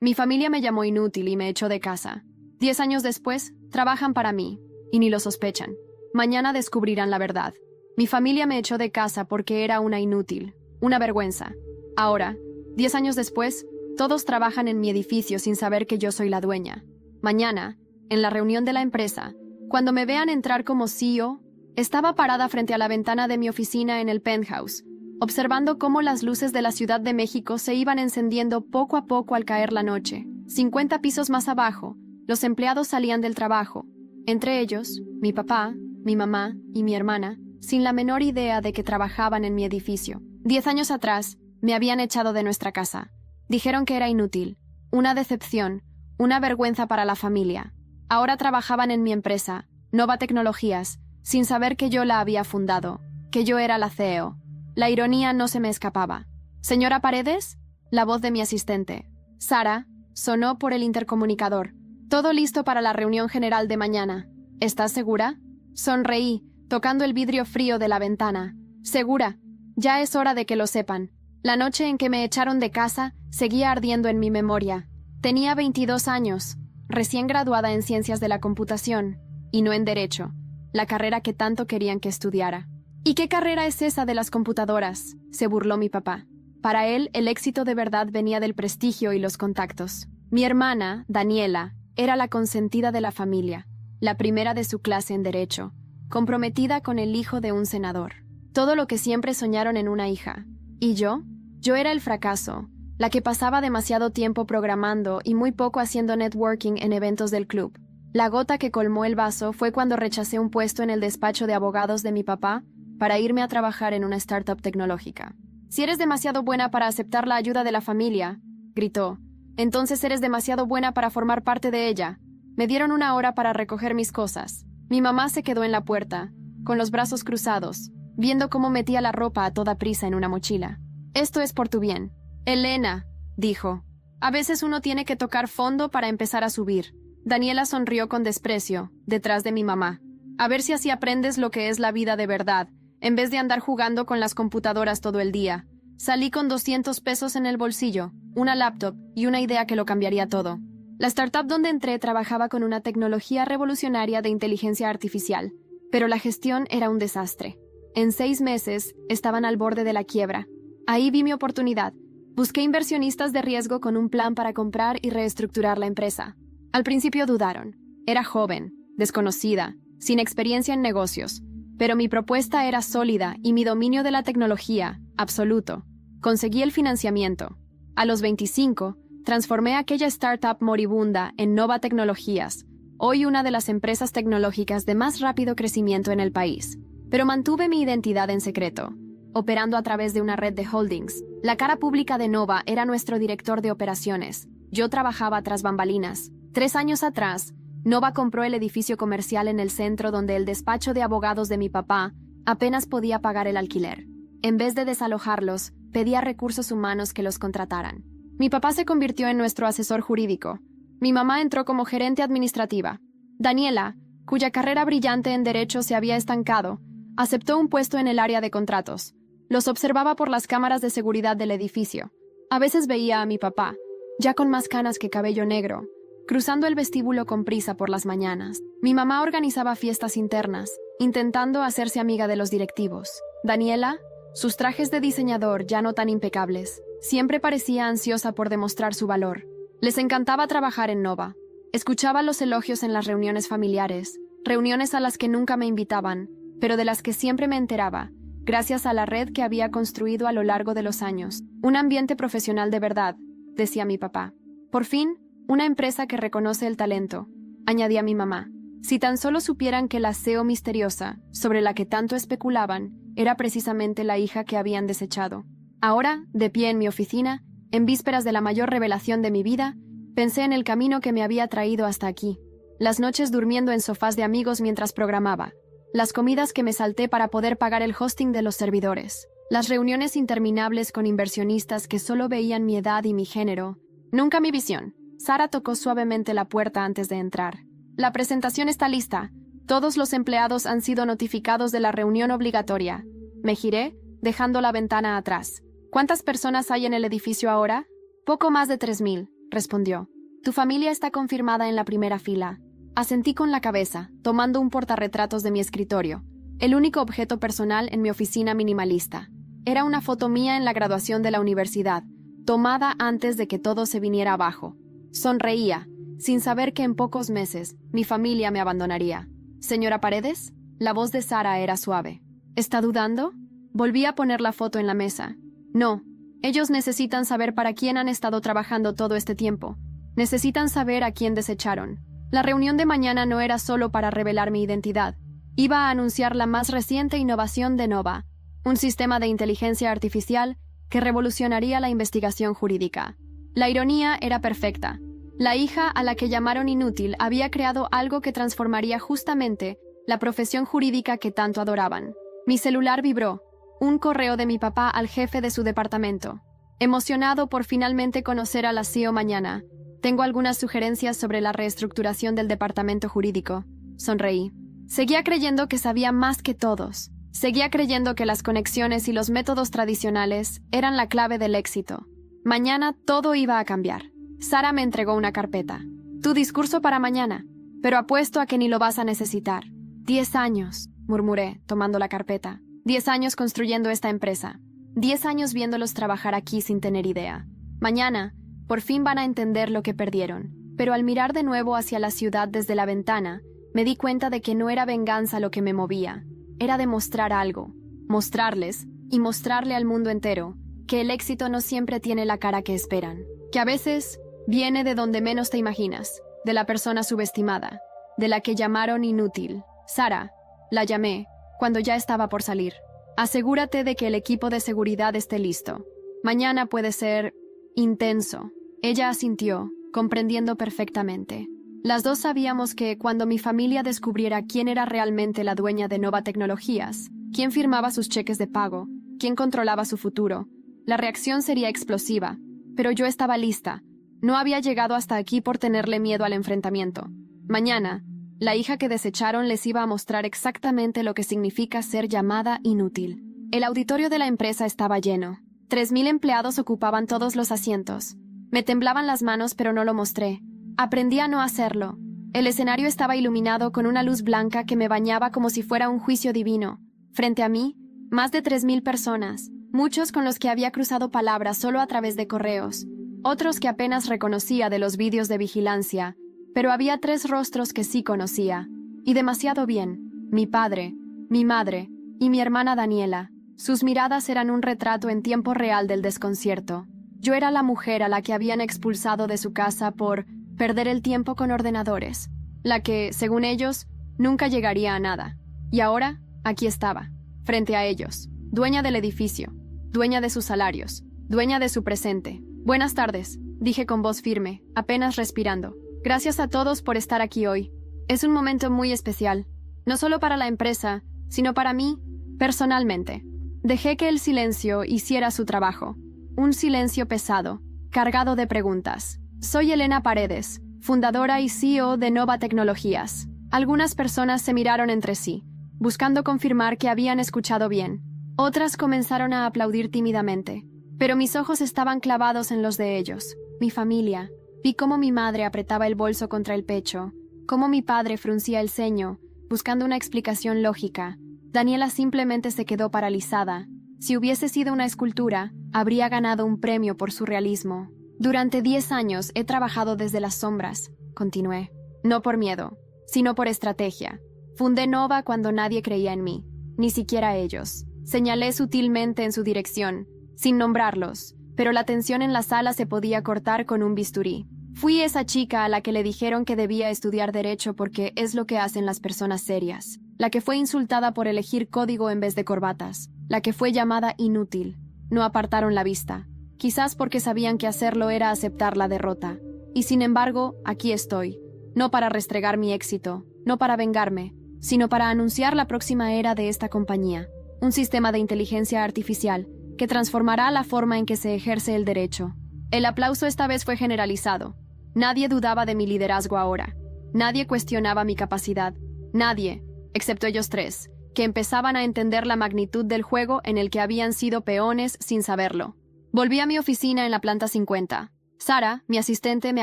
Mi familia me llamó inútil y me echó de casa. 10 años después, trabajan para mí, y ni lo sospechan. Mañana descubrirán la verdad. Mi familia me echó de casa porque era una inútil, una vergüenza. Ahora, 10 años después, todos trabajan en mi edificio sin saber que yo soy la dueña. Mañana, en la reunión de la empresa, cuando me vean entrar como CEO, estaba parada frente a la ventana de mi oficina en el penthouse, observando cómo las luces de la Ciudad de México se iban encendiendo poco a poco al caer la noche. 50 pisos más abajo, los empleados salían del trabajo, entre ellos, mi papá, mi mamá y mi hermana, sin la menor idea de que trabajaban en mi edificio. 10 años atrás, me habían echado de nuestra casa. Dijeron que era inútil, una decepción, una vergüenza para la familia. Ahora trabajaban en mi empresa, Nova Tecnologías, sin saber que yo la había fundado, que yo era la CEO. La ironía no se me escapaba. «¿Señora Paredes?» La voz de mi asistente. «Sara», sonó por el intercomunicador. «Todo listo para la reunión general de mañana. ¿Estás segura?» Sonreí, tocando el vidrio frío de la ventana. «Segura. Ya es hora de que lo sepan. La noche en que me echaron de casa seguía ardiendo en mi memoria. Tenía 22 años, recién graduada en Ciencias de la Computación, y no en Derecho, la carrera que tanto querían que estudiara. «¿Y qué carrera es esa de las computadoras?», se burló mi papá. Para él, el éxito de verdad venía del prestigio y los contactos. Mi hermana, Daniela, era la consentida de la familia, la primera de su clase en Derecho, comprometida con el hijo de un senador. Todo lo que siempre soñaron en una hija. ¿Y yo? Yo era el fracaso, la que pasaba demasiado tiempo programando y muy poco haciendo networking en eventos del club. La gota que colmó el vaso fue cuando rechacé un puesto en el despacho de abogados de mi papá para irme a trabajar en una startup tecnológica. «Si eres demasiado buena para aceptar la ayuda de la familia», gritó, «entonces eres demasiado buena para formar parte de ella». Me dieron 1 hora para recoger mis cosas. Mi mamá se quedó en la puerta, con los brazos cruzados, viendo cómo metía la ropa a toda prisa en una mochila. «Esto es por tu bien». «Elena», dijo, «a veces uno tiene que tocar fondo para empezar a subir». Daniela sonrió con desprecio, detrás de mi mamá. «A ver si así aprendes lo que es la vida de verdad, en vez de andar jugando con las computadoras todo el día». Salí con 200 pesos en el bolsillo, una laptop y una idea que lo cambiaría todo. La startup donde entré trabajaba con una tecnología revolucionaria de inteligencia artificial, pero la gestión era un desastre. En 6 meses estaban al borde de la quiebra. Ahí vi mi oportunidad. Busqué inversionistas de riesgo con un plan para comprar y reestructurar la empresa. Al principio dudaron. Era joven, desconocida, sin experiencia en negocios, pero mi propuesta era sólida y mi dominio de la tecnología, absoluto. Conseguí el financiamiento. A los 25, transformé aquella startup moribunda en Nova Tecnologías, hoy una de las empresas tecnológicas de más rápido crecimiento en el país. Pero mantuve mi identidad en secreto, operando a través de una red de holdings. La cara pública de Nova era nuestro director de operaciones. Yo trabajaba tras bambalinas. 3 años atrás, Nova compró el edificio comercial en el centro donde el despacho de abogados de mi papá apenas podía pagar el alquiler. En vez de desalojarlos, pedía a recursos humanos que los contrataran. Mi papá se convirtió en nuestro asesor jurídico. Mi mamá entró como gerente administrativa. Daniela, cuya carrera brillante en Derecho se había estancado, aceptó un puesto en el área de contratos. Los observaba por las cámaras de seguridad del edificio. A veces veía a mi papá, ya con más canas que cabello negro, cruzando el vestíbulo con prisa por las mañanas. Mi mamá organizaba fiestas internas, intentando hacerse amiga de los directivos. Daniela, sus trajes de diseñador ya no tan impecables, siempre parecía ansiosa por demostrar su valor. Les encantaba trabajar en Nova. Escuchaba los elogios en las reuniones familiares, reuniones a las que nunca me invitaban, pero de las que siempre me enteraba, gracias a la red que había construido a lo largo de los años. Un ambiente profesional de verdad, decía mi papá. Por fin, una empresa que reconoce el talento, añadía mi mamá. Si tan solo supieran que la CEO misteriosa, sobre la que tanto especulaban, era precisamente la hija que habían desechado. Ahora, de pie en mi oficina, en vísperas de la mayor revelación de mi vida, pensé en el camino que me había traído hasta aquí. Las noches durmiendo en sofás de amigos mientras programaba. Las comidas que me salté para poder pagar el hosting de los servidores. Las reuniones interminables con inversionistas que solo veían mi edad y mi género. Nunca mi visión. Sara tocó suavemente la puerta antes de entrar. La presentación está lista. Todos los empleados han sido notificados de la reunión obligatoria. Me giré, dejando la ventana atrás. ¿Cuántas personas hay en el edificio ahora? Poco más de 3000. respondió. Tu familia está confirmada en la primera fila. Asentí con la cabeza, tomando un portarretratos de mi escritorio, el único objeto personal en mi oficina minimalista. Era una foto mía en la graduación de la universidad, tomada antes de que todo se viniera abajo. Sonreía, sin saber que en pocos meses mi familia me abandonaría. «Señora Paredes», la voz de Sara era suave. «¿Está dudando?» Volví a poner la foto en la mesa. «No, ellos necesitan saber para quién han estado trabajando todo este tiempo. Necesitan saber a quién desecharon. La reunión de mañana no era solo para revelar mi identidad. Iba a anunciar la más reciente innovación de Nova, un sistema de inteligencia artificial que revolucionaría la investigación jurídica. La ironía era perfecta. La hija a la que llamaron inútil había creado algo que transformaría justamente la profesión jurídica que tanto adoraban. Mi celular vibró. Un correo de mi papá al jefe de su departamento. Emocionado por finalmente conocer a la CEO mañana, tengo algunas sugerencias sobre la reestructuración del departamento jurídico. Sonreí. Seguía creyendo que sabía más que todos. Seguía creyendo que las conexiones y los métodos tradicionales eran la clave del éxito. Mañana todo iba a cambiar. Sara me entregó una carpeta. Tu discurso para mañana, pero apuesto a que ni lo vas a necesitar. 10 años, murmuré, tomando la carpeta. 10 años construyendo esta empresa. 10 años viéndolos trabajar aquí sin tener idea. Mañana, por fin van a entender lo que perdieron. Pero al mirar de nuevo hacia la ciudad desde la ventana, me di cuenta de que no era venganza lo que me movía. Era demostrar algo. Mostrarles, y mostrarle al mundo entero, que el éxito no siempre tiene la cara que esperan. Que a veces viene de donde menos te imaginas, de la persona subestimada, de la que llamaron inútil. Sara, la llamé, cuando ya estaba por salir. Asegúrate de que el equipo de seguridad esté listo. Mañana puede ser intenso. Ella asintió, comprendiendo perfectamente. Las dos sabíamos que cuando mi familia descubriera quién era realmente la dueña de Nova Tecnologías, quién firmaba sus cheques de pago, quién controlaba su futuro, la reacción sería explosiva. Pero yo estaba lista. No había llegado hasta aquí por tenerle miedo al enfrentamiento. Mañana, la hija que desecharon les iba a mostrar exactamente lo que significa ser llamada inútil. El auditorio de la empresa estaba lleno. 3,000 empleados ocupaban todos los asientos. Me temblaban las manos, pero no lo mostré. Aprendí a no hacerlo. El escenario estaba iluminado con una luz blanca que me bañaba como si fuera un juicio divino. Frente a mí, más de 3,000 personas, muchos con los que había cruzado palabras solo a través de correos, otros que apenas reconocía de los vídeos de vigilancia, pero había 3 rostros que sí conocía, y demasiado bien: mi padre, mi madre y mi hermana Daniela. Sus miradas eran un retrato en tiempo real del desconcierto. Yo era la mujer a la que habían expulsado de su casa por perder el tiempo con ordenadores, la que, según ellos, nunca llegaría a nada. Y ahora, aquí estaba, frente a ellos, dueña del edificio, dueña de sus salarios, dueña de su presente. «Buenas tardes», dije con voz firme, apenas respirando. «Gracias a todos por estar aquí hoy. Es un momento muy especial, no solo para la empresa, sino para mí, personalmente». Dejé que el silencio hiciera su trabajo. Un silencio pesado, cargado de preguntas. Soy Elena Paredes, fundadora y CEO de Nova Tecnologías. Algunas personas se miraron entre sí, buscando confirmar que habían escuchado bien. Otras comenzaron a aplaudir tímidamente, pero mis ojos estaban clavados en los de ellos. Mi familia. Vi cómo mi madre apretaba el bolso contra el pecho, cómo mi padre fruncía el ceño, buscando una explicación lógica. Daniela simplemente se quedó paralizada. Si hubiese sido una escultura, habría ganado un premio por su realismo. Durante 10 años he trabajado desde las sombras, continué. No por miedo, sino por estrategia. Fundé Nova cuando nadie creía en mí, ni siquiera ellos. Señalé sutilmente en su dirección, sin nombrarlos, pero la tensión en la sala se podía cortar con un bisturí. Fui esa chica a la que le dijeron que debía estudiar derecho porque es lo que hacen las personas serias. La que fue insultada por elegir código en vez de corbatas. La que fue llamada inútil. No apartaron la vista. Quizás porque sabían que hacerlo era aceptar la derrota. Y sin embargo, aquí estoy. No para restregar mi éxito, no para vengarme, sino para anunciar la próxima era de esta compañía. Un sistema de inteligencia artificial que transformará la forma en que se ejerce el derecho. El aplauso esta vez fue generalizado. Nadie dudaba de mi liderazgo ahora. Nadie cuestionaba mi capacidad. Nadie, excepto ellos 3, que empezaban a entender la magnitud del juego en el que habían sido peones sin saberlo. Volví a mi oficina en la planta 50. Sara, mi asistente, me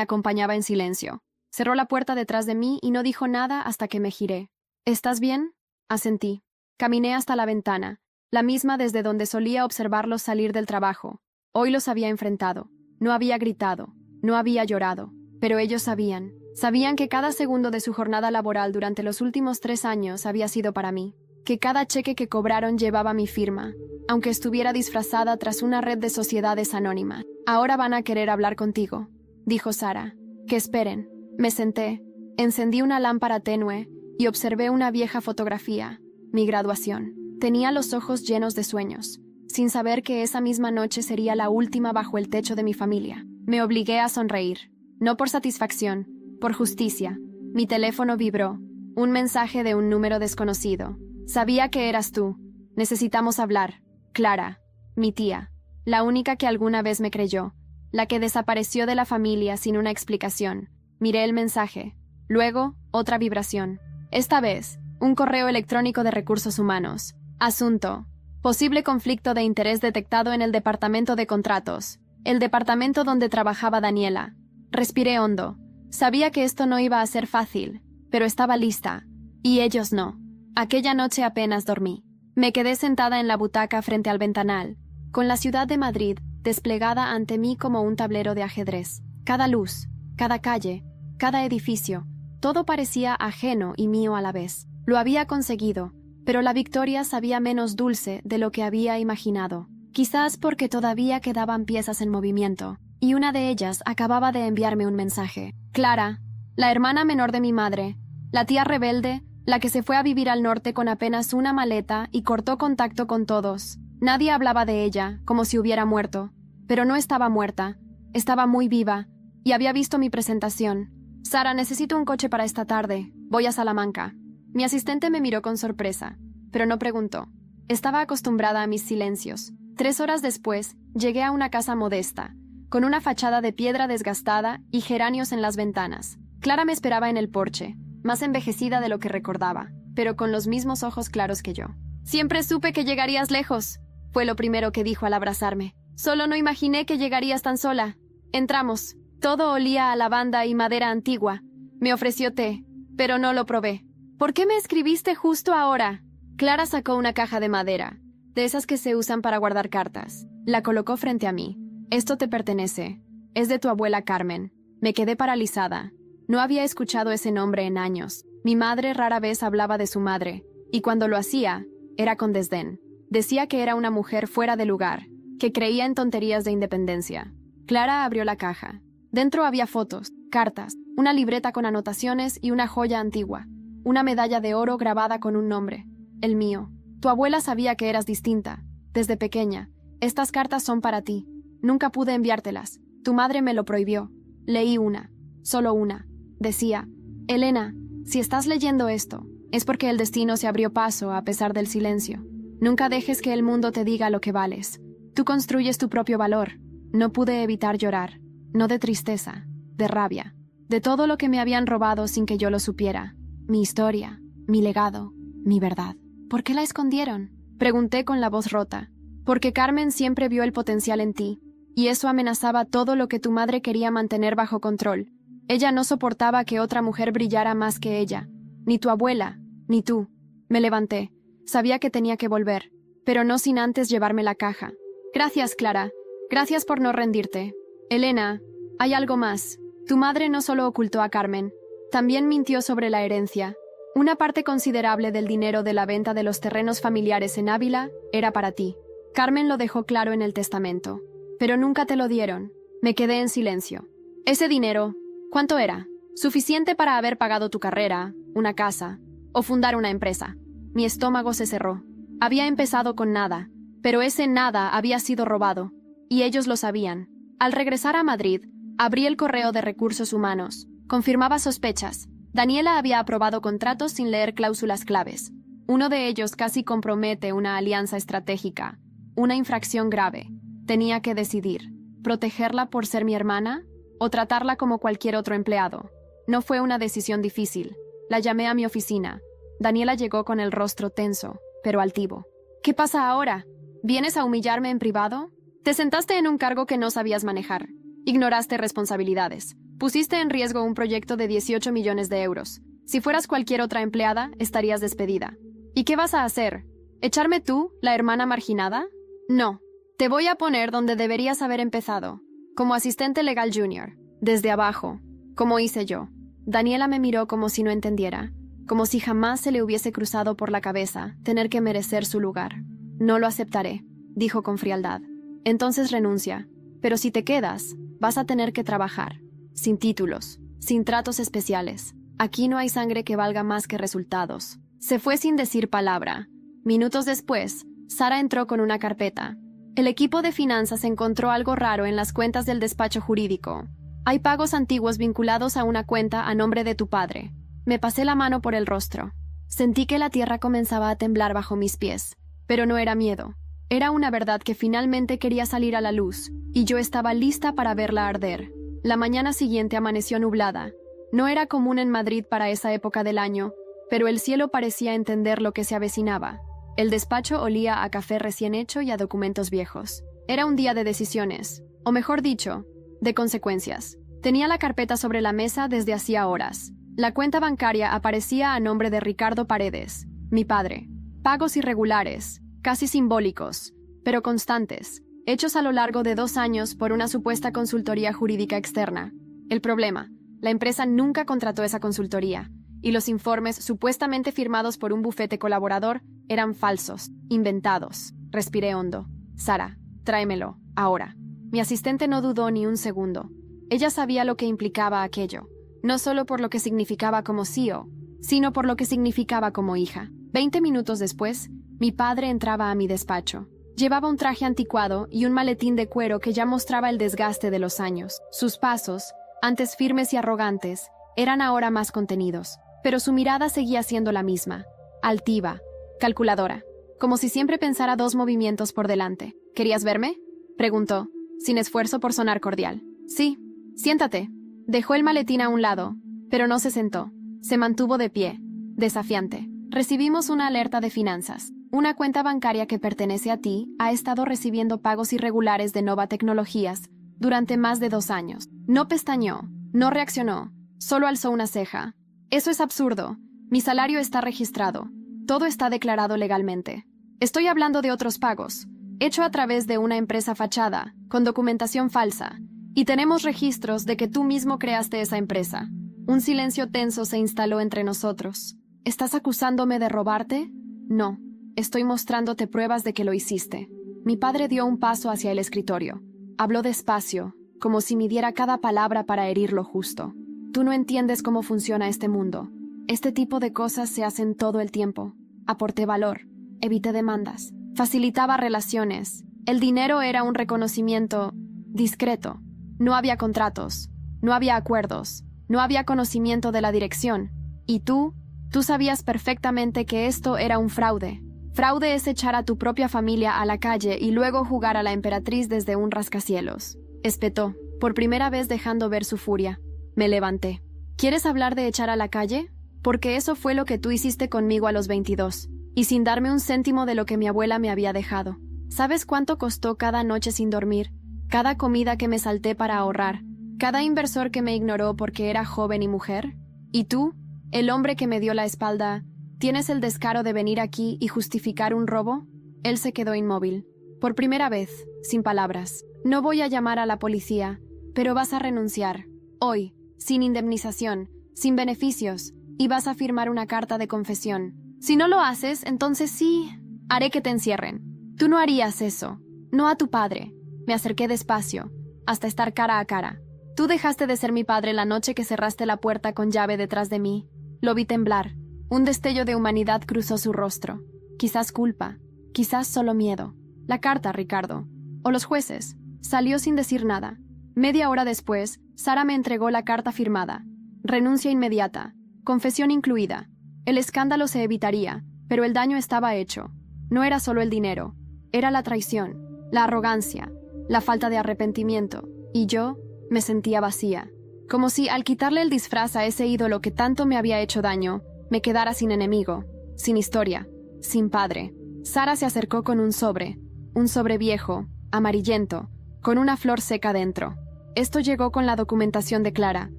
acompañaba en silencio. Cerró la puerta detrás de mí y no dijo nada hasta que me giré. ¿Estás bien? Asentí. Caminé hasta la ventana, la misma desde donde solía observarlos salir del trabajo. Hoy los había enfrentado. No había gritado, no había llorado, pero ellos sabían. Sabían que cada segundo de su jornada laboral durante los últimos 3 años había sido para mí, que cada cheque que cobraron llevaba mi firma, aunque estuviera disfrazada tras una red de sociedades anónimas. Ahora van a querer hablar contigo, dijo Sara. Que esperen. Me senté, encendí una lámpara tenue y observé una vieja fotografía, mi graduación. Tenía los ojos llenos de sueños, sin saber que esa misma noche sería la última bajo el techo de mi familia. Me obligué a sonreír, no por satisfacción, por justicia. Mi teléfono vibró, un mensaje de un número desconocido. Sabía que eras tú. Necesitamos hablar. Clara, mi tía, la única que alguna vez me creyó, la que desapareció de la familia sin una explicación. Miré el mensaje. Luego, otra vibración. Esta vez, un correo electrónico de recursos humanos. Asunto: posible conflicto de interés detectado en el departamento de contratos, el departamento donde trabajaba Daniela. Respiré hondo. Sabía que esto no iba a ser fácil, pero estaba lista. Y ellos no. Aquella noche apenas dormí. Me quedé sentada en la butaca frente al ventanal, con la ciudad de Madrid desplegada ante mí como un tablero de ajedrez. Cada luz, cada calle, cada edificio, todo parecía ajeno y mío a la vez. Lo había conseguido, pero la victoria sabía menos dulce de lo que había imaginado. Quizás porque todavía quedaban piezas en movimiento, y una de ellas acababa de enviarme un mensaje. Clara, la hermana menor de mi madre, la tía rebelde, la que se fue a vivir al norte con apenas una maleta y cortó contacto con todos. Nadie hablaba de ella, como si hubiera muerto. Pero no estaba muerta, estaba muy viva, y había visto mi presentación. Sara, necesito un coche para esta tarde. Voy a Salamanca. Mi asistente me miró con sorpresa, pero no preguntó. Estaba acostumbrada a mis silencios. 3 horas después, llegué a una casa modesta, con una fachada de piedra desgastada y geranios en las ventanas. Clara me esperaba en el porche, más envejecida de lo que recordaba, pero con los mismos ojos claros que yo. «Siempre supe que llegarías lejos», fue lo primero que dijo al abrazarme. «Solo no imaginé que llegarías tan sola». Entramos. Todo olía a lavanda y madera antigua. Me ofreció té, pero no lo probé. «¿Por qué me escribiste justo ahora?» Clara sacó una caja de madera, de esas que se usan para guardar cartas. La colocó frente a mí. «Esto te pertenece. Es de tu abuela Carmen». Me quedé paralizada. No había escuchado ese nombre en años. Mi madre rara vez hablaba de su madre, y cuando lo hacía, era con desdén. Decía que era una mujer fuera de lugar, que creía en tonterías de independencia. Clara abrió la caja. Dentro había fotos, cartas, una libreta con anotaciones y una joya antigua. Una medalla de oro grabada con un nombre. El mío. «Tu abuela sabía que eras distinta. Desde pequeña. Estas cartas son para ti. Nunca pude enviártelas. Tu madre me lo prohibió. Leí una. Solo una. Decía: Elena, si estás leyendo esto, es porque el destino se abrió paso a pesar del silencio. Nunca dejes que el mundo te diga lo que vales. Tú construyes tu propio valor». No pude evitar llorar. No de tristeza, de rabia. De todo lo que me habían robado sin que yo lo supiera. Mi historia, mi legado, mi verdad. ¿Por qué la escondieron? Pregunté con la voz rota. Porque Carmen siempre vio el potencial en ti, y eso amenazaba todo lo que tu madre quería mantener bajo control. Ella no soportaba que otra mujer brillara más que ella. Ni tu abuela, ni tú. Me levanté. Sabía que tenía que volver, pero no sin antes llevarme la caja. Gracias, Clara. Gracias por no rendirte. Elena, hay algo más. Tu madre no solo ocultó a Carmen, también mintió sobre la herencia. Una parte considerable del dinero de la venta de los terrenos familiares en Ávila era para ti. Carmen lo dejó claro en el testamento, pero nunca te lo dieron. Me quedé en silencio. Ese dinero, ¿cuánto era? Suficiente para haber pagado tu carrera, una casa, o fundar una empresa. Mi estómago se cerró. Había empezado con nada, pero ese nada había sido robado, y ellos lo sabían. Al regresar a Madrid, abrí el correo de recursos humanos. Confirmaba sospechas. Daniela había aprobado contratos sin leer cláusulas claves. Uno de ellos casi compromete una alianza estratégica, una infracción grave. Tenía que decidir, ¿protegerla por ser mi hermana o tratarla como cualquier otro empleado? No fue una decisión difícil. La llamé a mi oficina. Daniela llegó con el rostro tenso, pero altivo. ¿Qué pasa ahora? ¿Vienes a humillarme en privado? Te sentaste en un cargo que no sabías manejar. Ignoraste responsabilidades. Pusiste en riesgo un proyecto de 18 millones de euros. Si fueras cualquier otra empleada, estarías despedida. ¿Y qué vas a hacer? ¿Echarme tú, la hermana marginada? No. Te voy a poner donde deberías haber empezado. Como asistente legal junior. Desde abajo. Como hice yo. Daniela me miró como si no entendiera. Como si jamás se le hubiese cruzado por la cabeza tener que merecer su lugar. No lo aceptaré, dijo con frialdad. Entonces renuncia. Pero si te quedas, vas a tener que trabajar. Sin títulos. Sin tratos especiales. Aquí no hay sangre que valga más que resultados. Se fue sin decir palabra. Minutos después, Sara entró con una carpeta. El equipo de finanzas encontró algo raro en las cuentas del despacho jurídico. Hay pagos antiguos vinculados a una cuenta a nombre de tu padre. Me pasé la mano por el rostro. Sentí que la tierra comenzaba a temblar bajo mis pies. Pero no era miedo. Era una verdad que finalmente quería salir a la luz, y yo estaba lista para verla arder. La mañana siguiente amaneció nublada. No era común en Madrid para esa época del año, pero el cielo parecía entender lo que se avecinaba. El despacho olía a café recién hecho y a documentos viejos. Era un día de decisiones, o mejor dicho, de consecuencias. Tenía la carpeta sobre la mesa desde hacía horas. La cuenta bancaria aparecía a nombre de Ricardo Paredes, mi padre. Pagos irregulares, casi simbólicos, pero constantes, hechos a lo largo de 2 años por una supuesta consultoría jurídica externa. El problema: la empresa nunca contrató esa consultoría, y los informes supuestamente firmados por un bufete colaborador eran falsos, inventados. Respiré hondo. Sara, tráemelo, ahora. Mi asistente no dudó ni un segundo. Ella sabía lo que implicaba aquello, no solo por lo que significaba como CEO, sino por lo que significaba como hija. 20 minutos después, mi padre entraba a mi despacho. Llevaba un traje anticuado y un maletín de cuero que ya mostraba el desgaste de los años. Sus pasos, antes firmes y arrogantes, eran ahora más contenidos, pero su mirada seguía siendo la misma, altiva, calculadora, como si siempre pensara 2 movimientos por delante. ¿Querías verme?, preguntó, sin esfuerzo por sonar cordial. Sí, siéntate. Dejó el maletín a un lado, pero no se sentó. Se mantuvo de pie, desafiante. Recibimos una alerta de finanzas. Una cuenta bancaria que pertenece a ti ha estado recibiendo pagos irregulares de Nova Tecnologías durante más de 2 años. No pestañeó, no reaccionó, solo alzó una ceja. Eso es absurdo. Mi salario está registrado. Todo está declarado legalmente. Estoy hablando de otros pagos, hecho a través de una empresa fachada, con documentación falsa, y tenemos registros de que tú mismo creaste esa empresa. Un silencio tenso se instaló entre nosotros. ¿Estás acusándome de robarte? No. Estoy mostrándote pruebas de que lo hiciste. Mi padre dio un paso hacia el escritorio. Habló despacio, como si midiera cada palabra para herir lo justo. Tú no entiendes cómo funciona este mundo. Este tipo de cosas se hacen todo el tiempo. Aporté valor, evité demandas, facilitaba relaciones. El dinero era un reconocimiento discreto. No había contratos, no había acuerdos, no había conocimiento de la dirección. Y tú sabías perfectamente que esto era un fraude. Fraude es echar a tu propia familia a la calle y luego jugar a la emperatriz desde un rascacielos. Espetó, por primera vez dejando ver su furia. Me levanté. ¿Quieres hablar de echar a la calle? Porque eso fue lo que tú hiciste conmigo a los 22, y sin darme un céntimo de lo que mi abuela me había dejado. ¿Sabes cuánto costó cada noche sin dormir? Cada comida que me salté para ahorrar, cada inversor que me ignoró porque era joven y mujer. ¿Y tú, el hombre que me dio la espalda, tienes el descaro de venir aquí y justificar un robo? Él se quedó inmóvil. Por primera vez, sin palabras. No voy a llamar a la policía, pero vas a renunciar. Hoy, sin indemnización, sin beneficios, y vas a firmar una carta de confesión. Si no lo haces, entonces sí, haré que te encierren. Tú no harías eso. No a tu padre. Me acerqué despacio, hasta estar cara a cara. Tú dejaste de ser mi padre la noche que cerraste la puerta con llave detrás de mí. Lo vi temblar. Un destello de humanidad cruzó su rostro. Quizás culpa, quizás solo miedo. La carta, Ricardo. O los jueces. Salió sin decir nada. Media hora después, Sara me entregó la carta firmada. Renuncia inmediata. Confesión incluida. El escándalo se evitaría, pero el daño estaba hecho. No era solo el dinero. Era la traición, la arrogancia, la falta de arrepentimiento. Y yo me sentía vacía. Como si, al quitarle el disfraz a ese ídolo que tanto me había hecho daño, me quedara sin enemigo, sin historia, sin padre. Sara se acercó con un sobre viejo, amarillento, con una flor seca dentro. Esto llegó con la documentación de Clara.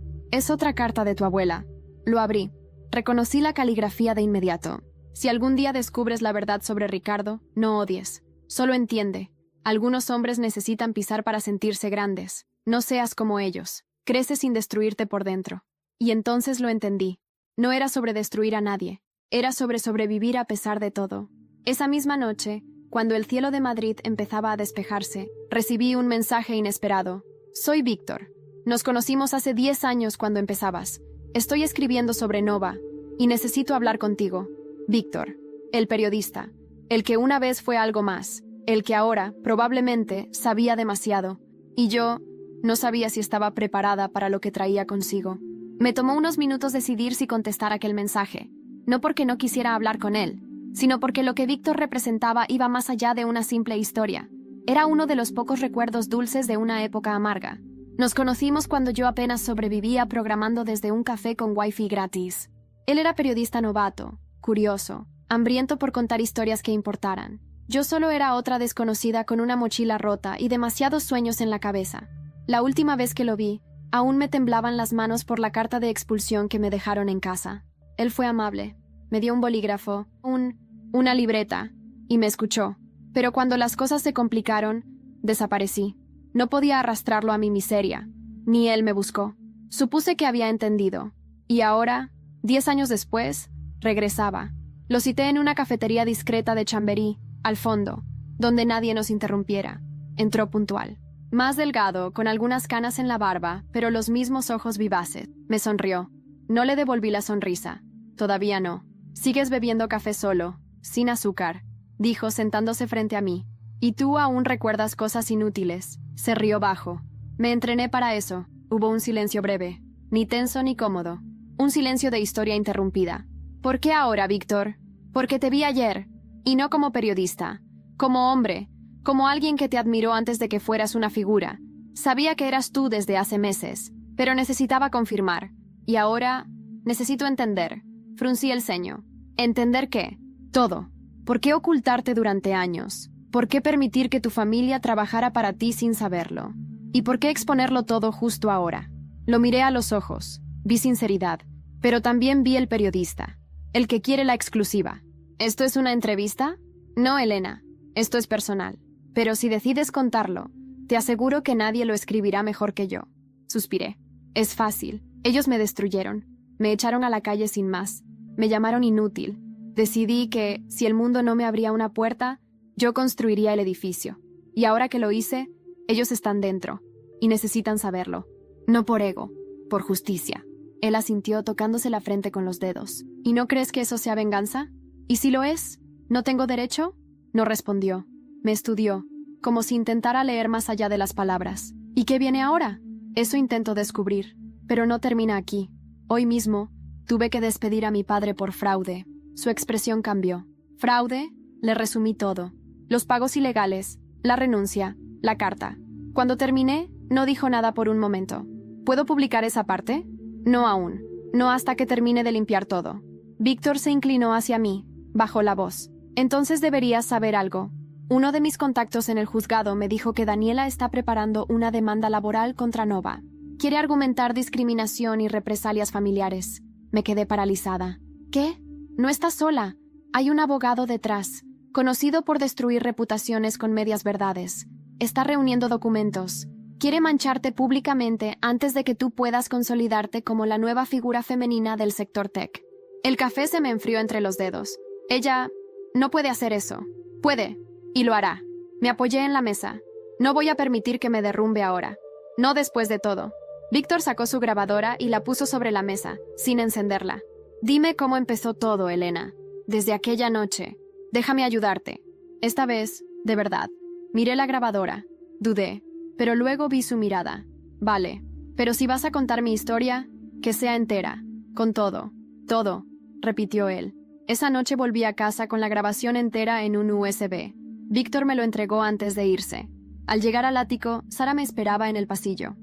Es otra carta de tu abuela. Lo abrí. Reconocí la caligrafía de inmediato. Si algún día descubres la verdad sobre Ricardo, no odies. Solo entiende. Algunos hombres necesitan pisar para sentirse grandes. No seas como ellos. Crece sin destruirte por dentro. Y entonces lo entendí. No era sobre destruir a nadie. Era sobre sobrevivir a pesar de todo. Esa misma noche, cuando el cielo de Madrid empezaba a despejarse, recibí un mensaje inesperado. Soy Víctor. Nos conocimos hace 10 años cuando empezabas. Estoy escribiendo sobre Nova y necesito hablar contigo. Víctor, el periodista, el que una vez fue algo más, el que ahora, probablemente, sabía demasiado. Y yo no sabía si estaba preparada para lo que traía consigo. Me tomó unos minutos decidir si contestar aquel mensaje. No porque no quisiera hablar con él, sino porque lo que Víctor representaba iba más allá de una simple historia. Era uno de los pocos recuerdos dulces de una época amarga. Nos conocimos cuando yo apenas sobrevivía programando desde un café con wifi gratis. Él era periodista novato, curioso, hambriento por contar historias que importaran. Yo solo era otra desconocida con una mochila rota y demasiados sueños en la cabeza. La última vez que lo vi, aún me temblaban las manos por la carta de expulsión que me dejaron en casa. Él fue amable. Me dio un bolígrafo, una libreta, y me escuchó. Pero cuando las cosas se complicaron, desaparecí. No podía arrastrarlo a mi miseria. Ni él me buscó. Supuse que había entendido. Y ahora, 10 años después, regresaba. Lo cité en una cafetería discreta de Chamberí, al fondo, donde nadie nos interrumpiera. Entró puntual. Más delgado, con algunas canas en la barba, pero los mismos ojos vivaces. Me sonrió. No le devolví la sonrisa. Todavía no. Sigues bebiendo café solo, sin azúcar, dijo sentándose frente a mí. Y tú aún recuerdas cosas inútiles. Se rió bajo. Me entrené para eso. Hubo un silencio breve. Ni tenso ni cómodo. Un silencio de historia interrumpida. ¿Por qué ahora, Víctor? Porque te vi ayer. Y no como periodista. Como hombre. Como alguien que te admiró antes de que fueras una figura. Sabía que eras tú desde hace meses. Pero necesitaba confirmar. Y ahora necesito entender. Fruncí el ceño. ¿Entender qué? Todo. ¿Por qué ocultarte durante años? ¿Por qué permitir que tu familia trabajara para ti sin saberlo? ¿Y por qué exponerlo todo justo ahora? Lo miré a los ojos. Vi sinceridad. Pero también vi el periodista. El que quiere la exclusiva. ¿Esto es una entrevista? No, Elena. Esto es personal. Pero si decides contarlo, te aseguro que nadie lo escribirá mejor que yo. Suspiré. Es fácil. Ellos me destruyeron. Me echaron a la calle sin más. Me llamaron inútil. Decidí que, si el mundo no me abría una puerta, yo construiría el edificio. Y ahora que lo hice, ellos están dentro. Y necesitan saberlo. No por ego, por justicia. Él asintió tocándose la frente con los dedos. ¿Y no crees que eso sea venganza? ¿Y si lo es? ¿No tengo derecho? No respondió. Me estudió, como si intentara leer más allá de las palabras. ¿Y qué viene ahora? Eso intento descubrir. Pero no termina aquí. Hoy mismo, tuve que despedir a mi padre por fraude. Su expresión cambió. ¿Fraude? Le resumí todo. Los pagos ilegales, la renuncia, la carta. Cuando terminé, no dijo nada por un momento. ¿Puedo publicar esa parte? No aún. No hasta que termine de limpiar todo. Víctor se inclinó hacia mí. Bajó la voz. Entonces deberías saber algo. Uno de mis contactos en el juzgado me dijo que Daniela está preparando una demanda laboral contra Nova. Quiere argumentar discriminación y represalias familiares. Me quedé paralizada. ¿Qué? No estás sola. Hay un abogado detrás, conocido por destruir reputaciones con medias verdades. Está reuniendo documentos. Quiere mancharte públicamente antes de que tú puedas consolidarte como la nueva figura femenina del sector tech. El café se me enfrió entre los dedos. Ella no puede hacer eso. Puede, y lo hará. Me apoyé en la mesa. No voy a permitir que me derrumbe ahora. No después de todo. Víctor sacó su grabadora y la puso sobre la mesa, sin encenderla. Dime cómo empezó todo, Elena. Desde aquella noche. Déjame ayudarte. Esta vez, de verdad. Miré la grabadora. Dudé. Pero luego vi su mirada. Vale. Pero si vas a contar mi historia, que sea entera. Con todo. Todo, repitió él. Esa noche volví a casa con la grabación entera en un USB. Víctor me lo entregó antes de irse. Al llegar al ático, Sara me esperaba en el pasillo.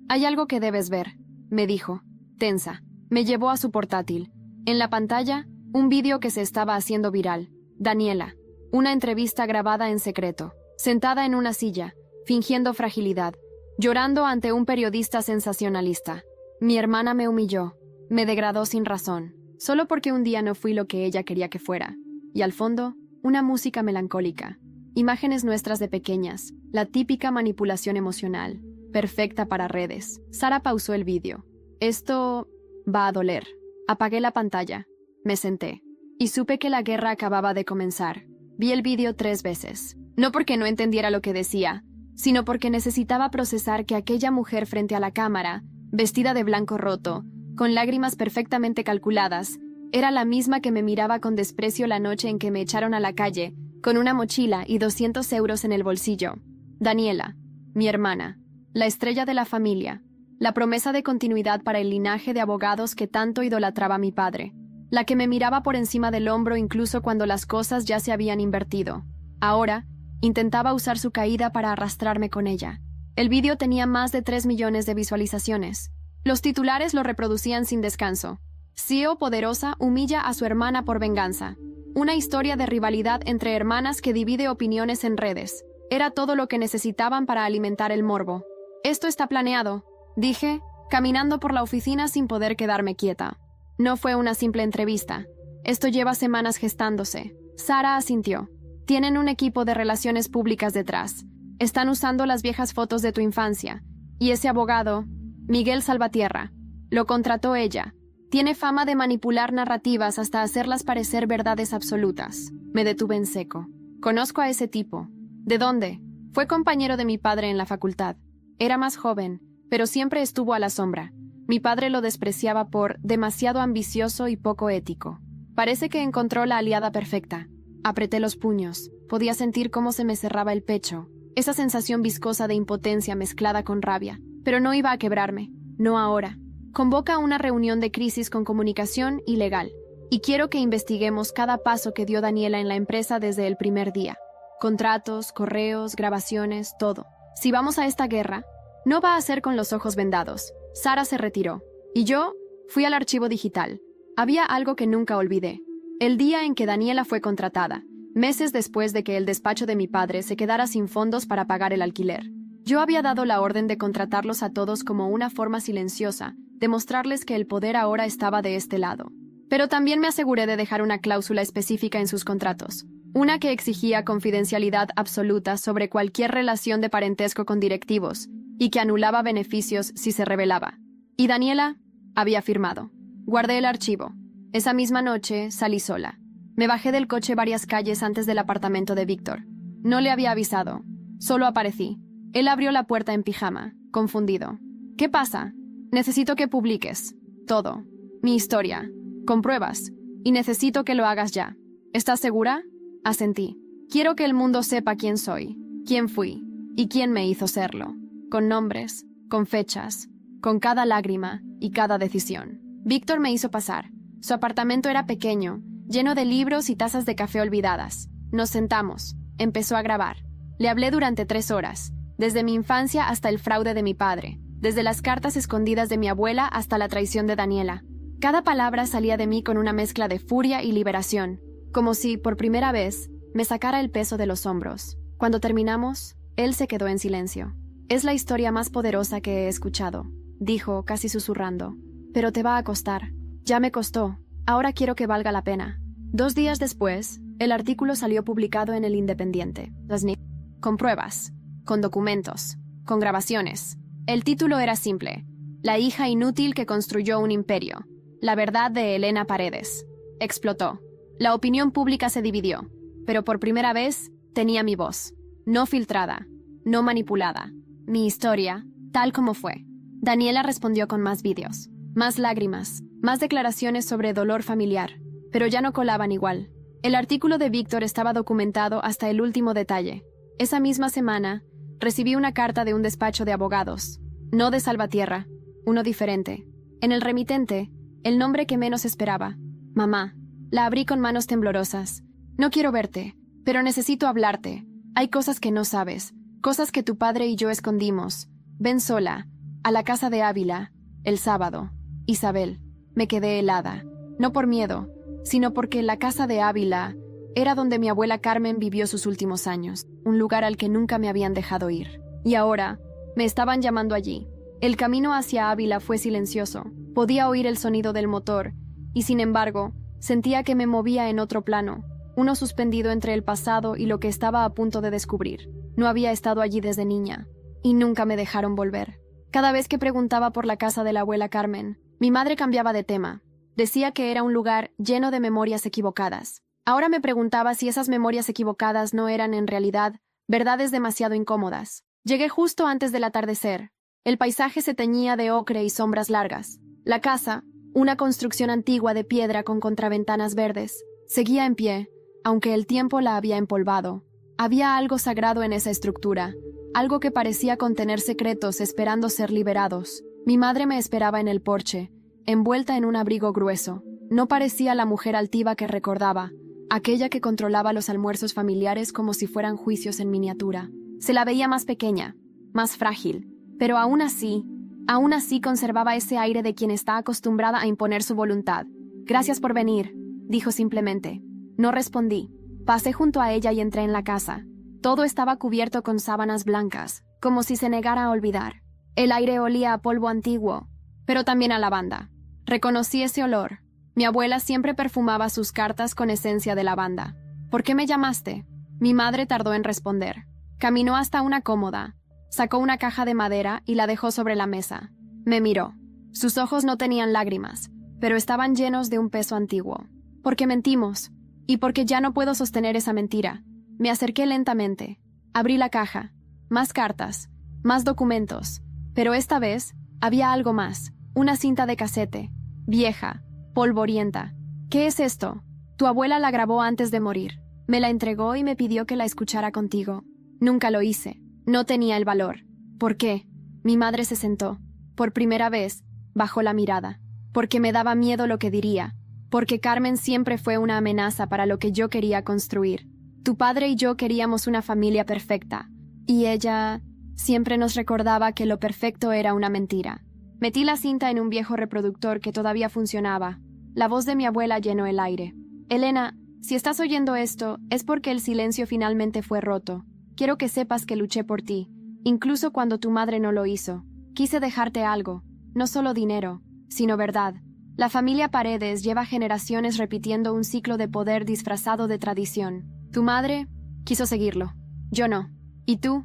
Hay algo que debes ver, me dijo, tensa. Me llevó a su portátil. En la pantalla, un vídeo que se estaba haciendo viral. Daniela. Una entrevista grabada en secreto. Sentada en una silla, fingiendo fragilidad. llorando ante un periodista sensacionalista. Mi hermana me humilló, me degradó sin razón, solo porque un día no fui lo que ella quería que fuera. Y al fondo, una música melancólica. Imágenes nuestras de pequeñas, la típica manipulación emocional, perfecta para redes. Sara pausó el vídeo. Esto va a doler. Apagué la pantalla. Me senté. Y supe que la guerra acababa de comenzar. Vi el vídeo 3 veces. No porque no entendiera lo que decía, sino porque necesitaba procesar que aquella mujer frente a la cámara, vestida de blanco roto, con lágrimas perfectamente calculadas, era la misma que me miraba con desprecio la noche en que me echaron a la calle, con una mochila y 200 euros en el bolsillo. Daniela, mi hermana, la estrella de la familia, la promesa de continuidad para el linaje de abogados que tanto idolatraba mi padre, la que me miraba por encima del hombro incluso cuando las cosas ya se habían invertido. Ahora, intentaba usar su caída para arrastrarme con ella. El vídeo tenía más de 3 millones de visualizaciones. Los titulares lo reproducían sin descanso. CEO poderosa humilla a su hermana por venganza. Una historia de rivalidad entre hermanas que divide opiniones en redes. Era todo lo que necesitaban para alimentar el morbo. Esto está planeado, dije, caminando por la oficina sin poder quedarme quieta. No fue una simple entrevista. Esto lleva semanas gestándose. Sara asintió. Tienen un equipo de relaciones públicas detrás. Están usando las viejas fotos de tu infancia. Y ese abogado, Miguel Salvatierra, lo contrató ella. Tiene fama de manipular narrativas hasta hacerlas parecer verdades absolutas. Me detuve en seco. Conozco a ese tipo. ¿De dónde? Fue compañero de mi padre en la facultad. Era más joven, pero siempre estuvo a la sombra. Mi padre lo despreciaba por demasiado ambicioso y poco ético. Parece que encontró la aliada perfecta. Apreté los puños. Podía sentir cómo se me cerraba el pecho. Esa sensación viscosa de impotencia mezclada con rabia. Pero no iba a quebrarme. No ahora. Convoca una reunión de crisis con comunicación y legal. Y quiero que investiguemos cada paso que dio Daniela en la empresa desde el primer día. Contratos, correos, grabaciones, todo. Si vamos a esta guerra, no va a ser con los ojos vendados. Sara se retiró. Y yo fui al archivo digital. Había algo que nunca olvidé. El día en que Daniela fue contratada, meses después de que el despacho de mi padre se quedara sin fondos para pagar el alquiler. Yo había dado la orden de contratarlos a todos como una forma silenciosa, de mostrarles que el poder ahora estaba de este lado. Pero también me aseguré de dejar una cláusula específica en sus contratos, una que exigía confidencialidad absoluta sobre cualquier relación de parentesco con directivos, y que anulaba beneficios si se revelaba. Y Daniela había firmado. Guardé el archivo. Esa misma noche salí sola. Me bajé del coche varias calles antes del apartamento de Víctor. No le había avisado. Solo aparecí. Él abrió la puerta en pijama, confundido. ¿Qué pasa? Necesito que publiques. Todo. Mi historia. Con pruebas. Y necesito que lo hagas ya. ¿Estás segura? Asentí. Quiero que el mundo sepa quién soy, quién fui y quién me hizo serlo. Con nombres, con fechas, con cada lágrima y cada decisión. Víctor me hizo pasar. Su apartamento era pequeño, lleno de libros y tazas de café olvidadas. Nos sentamos. Empezó a grabar. Le hablé durante 3 horas, desde mi infancia hasta el fraude de mi padre, desde las cartas escondidas de mi abuela hasta la traición de Daniela. Cada palabra salía de mí con una mezcla de furia y liberación, como si, por primera vez, me sacara el peso de los hombros. Cuando terminamos, él se quedó en silencio. Es la historia más poderosa que he escuchado, dijo, casi susurrando. Pero te va a costar. Ya me costó. Ahora quiero que valga la pena. 2 días después, el artículo salió publicado en El Independiente. Con pruebas, con documentos, con grabaciones. El título era simple: La hija inútil que construyó un imperio. La verdad de Elena Paredes. Explotó. La opinión pública se dividió, pero por primera vez tenía mi voz. No filtrada, no manipulada. Mi historia, tal como fue. Daniela respondió con más vídeos, más lágrimas, más declaraciones sobre dolor familiar, pero ya no colaban igual. El artículo de Víctor estaba documentado hasta el último detalle. Esa misma semana, recibí una carta de un despacho de abogados, no de Salvatierra, uno diferente. En el remitente, el nombre que menos esperaba, Mamá. La abrí con manos temblorosas. No quiero verte, pero necesito hablarte. Hay cosas que no sabes, cosas que tu padre y yo escondimos. Ven sola, a la casa de Ávila, el sábado. Isabel. Me quedé helada, no por miedo, sino porque la casa de Ávila era donde mi abuela Carmen vivió sus últimos años, un lugar al que nunca me habían dejado ir. Y ahora, Me estaban llamando allí. El camino hacia Ávila fue silencioso. Podía oír el sonido del motor, y sin embargo, sentía que me movía en otro plano, uno suspendido entre el pasado y lo que estaba a punto de descubrir. No había estado allí desde niña, y nunca me dejaron volver. Cada vez que preguntaba por la casa de la abuela Carmen, mi madre cambiaba de tema. Decía que era un lugar lleno de memorias equivocadas. Ahora me preguntaba si esas memorias equivocadas no eran en realidad verdades demasiado incómodas. Llegué justo antes del atardecer. El paisaje se teñía de ocre y sombras largas. La casa, una construcción antigua de piedra con contraventanas verdes, seguía en pie, aunque el tiempo la había empolvado. Había algo sagrado en esa estructura, algo que parecía contener secretos esperando ser liberados. Mi madre me esperaba en el porche, envuelta en un abrigo grueso. No parecía la mujer altiva que recordaba, aquella que controlaba los almuerzos familiares como si fueran juicios en miniatura. Se la veía más pequeña, más frágil, pero aún así conservaba ese aire de quien está acostumbrada a imponer su voluntad. «Gracias por venir», dijo simplemente. No respondí. Pasé junto a ella y entré en la casa. Todo estaba cubierto con sábanas blancas, como si se negara a olvidar. El aire olía a polvo antiguo, pero también a lavanda. Reconocí ese olor. Mi abuela siempre perfumaba sus cartas con esencia de lavanda. «¿Por qué me llamaste?». Mi madre tardó en responder. Caminó hasta una cómoda. Sacó una caja de madera y la dejó sobre la mesa. Me miró. Sus ojos no tenían lágrimas, pero estaban llenos de un peso antiguo. «Porque mentimos, y porque ya no puedo sostener esa mentira». Me acerqué lentamente. Abrí la caja. Más cartas, más documentos. Pero esta vez había algo más. Una cinta de casete. Vieja, polvorienta. «¿Qué es esto?». «Tu abuela la grabó antes de morir. Me la entregó y me pidió que la escuchara contigo». Nunca lo hice. No tenía el valor. «¿Por qué?». Mi madre se sentó. Por primera vez, bajó la mirada. «Porque me daba miedo lo que diría. Porque Carmen siempre fue una amenaza para lo que yo quería construir. Tu padre y yo queríamos una familia perfecta. Y ella siempre nos recordaba que lo perfecto era una mentira». Metí la cinta en un viejo reproductor que todavía funcionaba. La voz de mi abuela llenó el aire. «Elena, si estás oyendo esto, es porque el silencio finalmente fue roto. Quiero que sepas que luché por ti, incluso cuando tu madre no lo hizo. Quise dejarte algo, no solo dinero, sino verdad. La familia Paredes lleva generaciones repitiendo un ciclo de poder disfrazado de tradición. Tu madre quiso seguirlo. Yo no. Y tú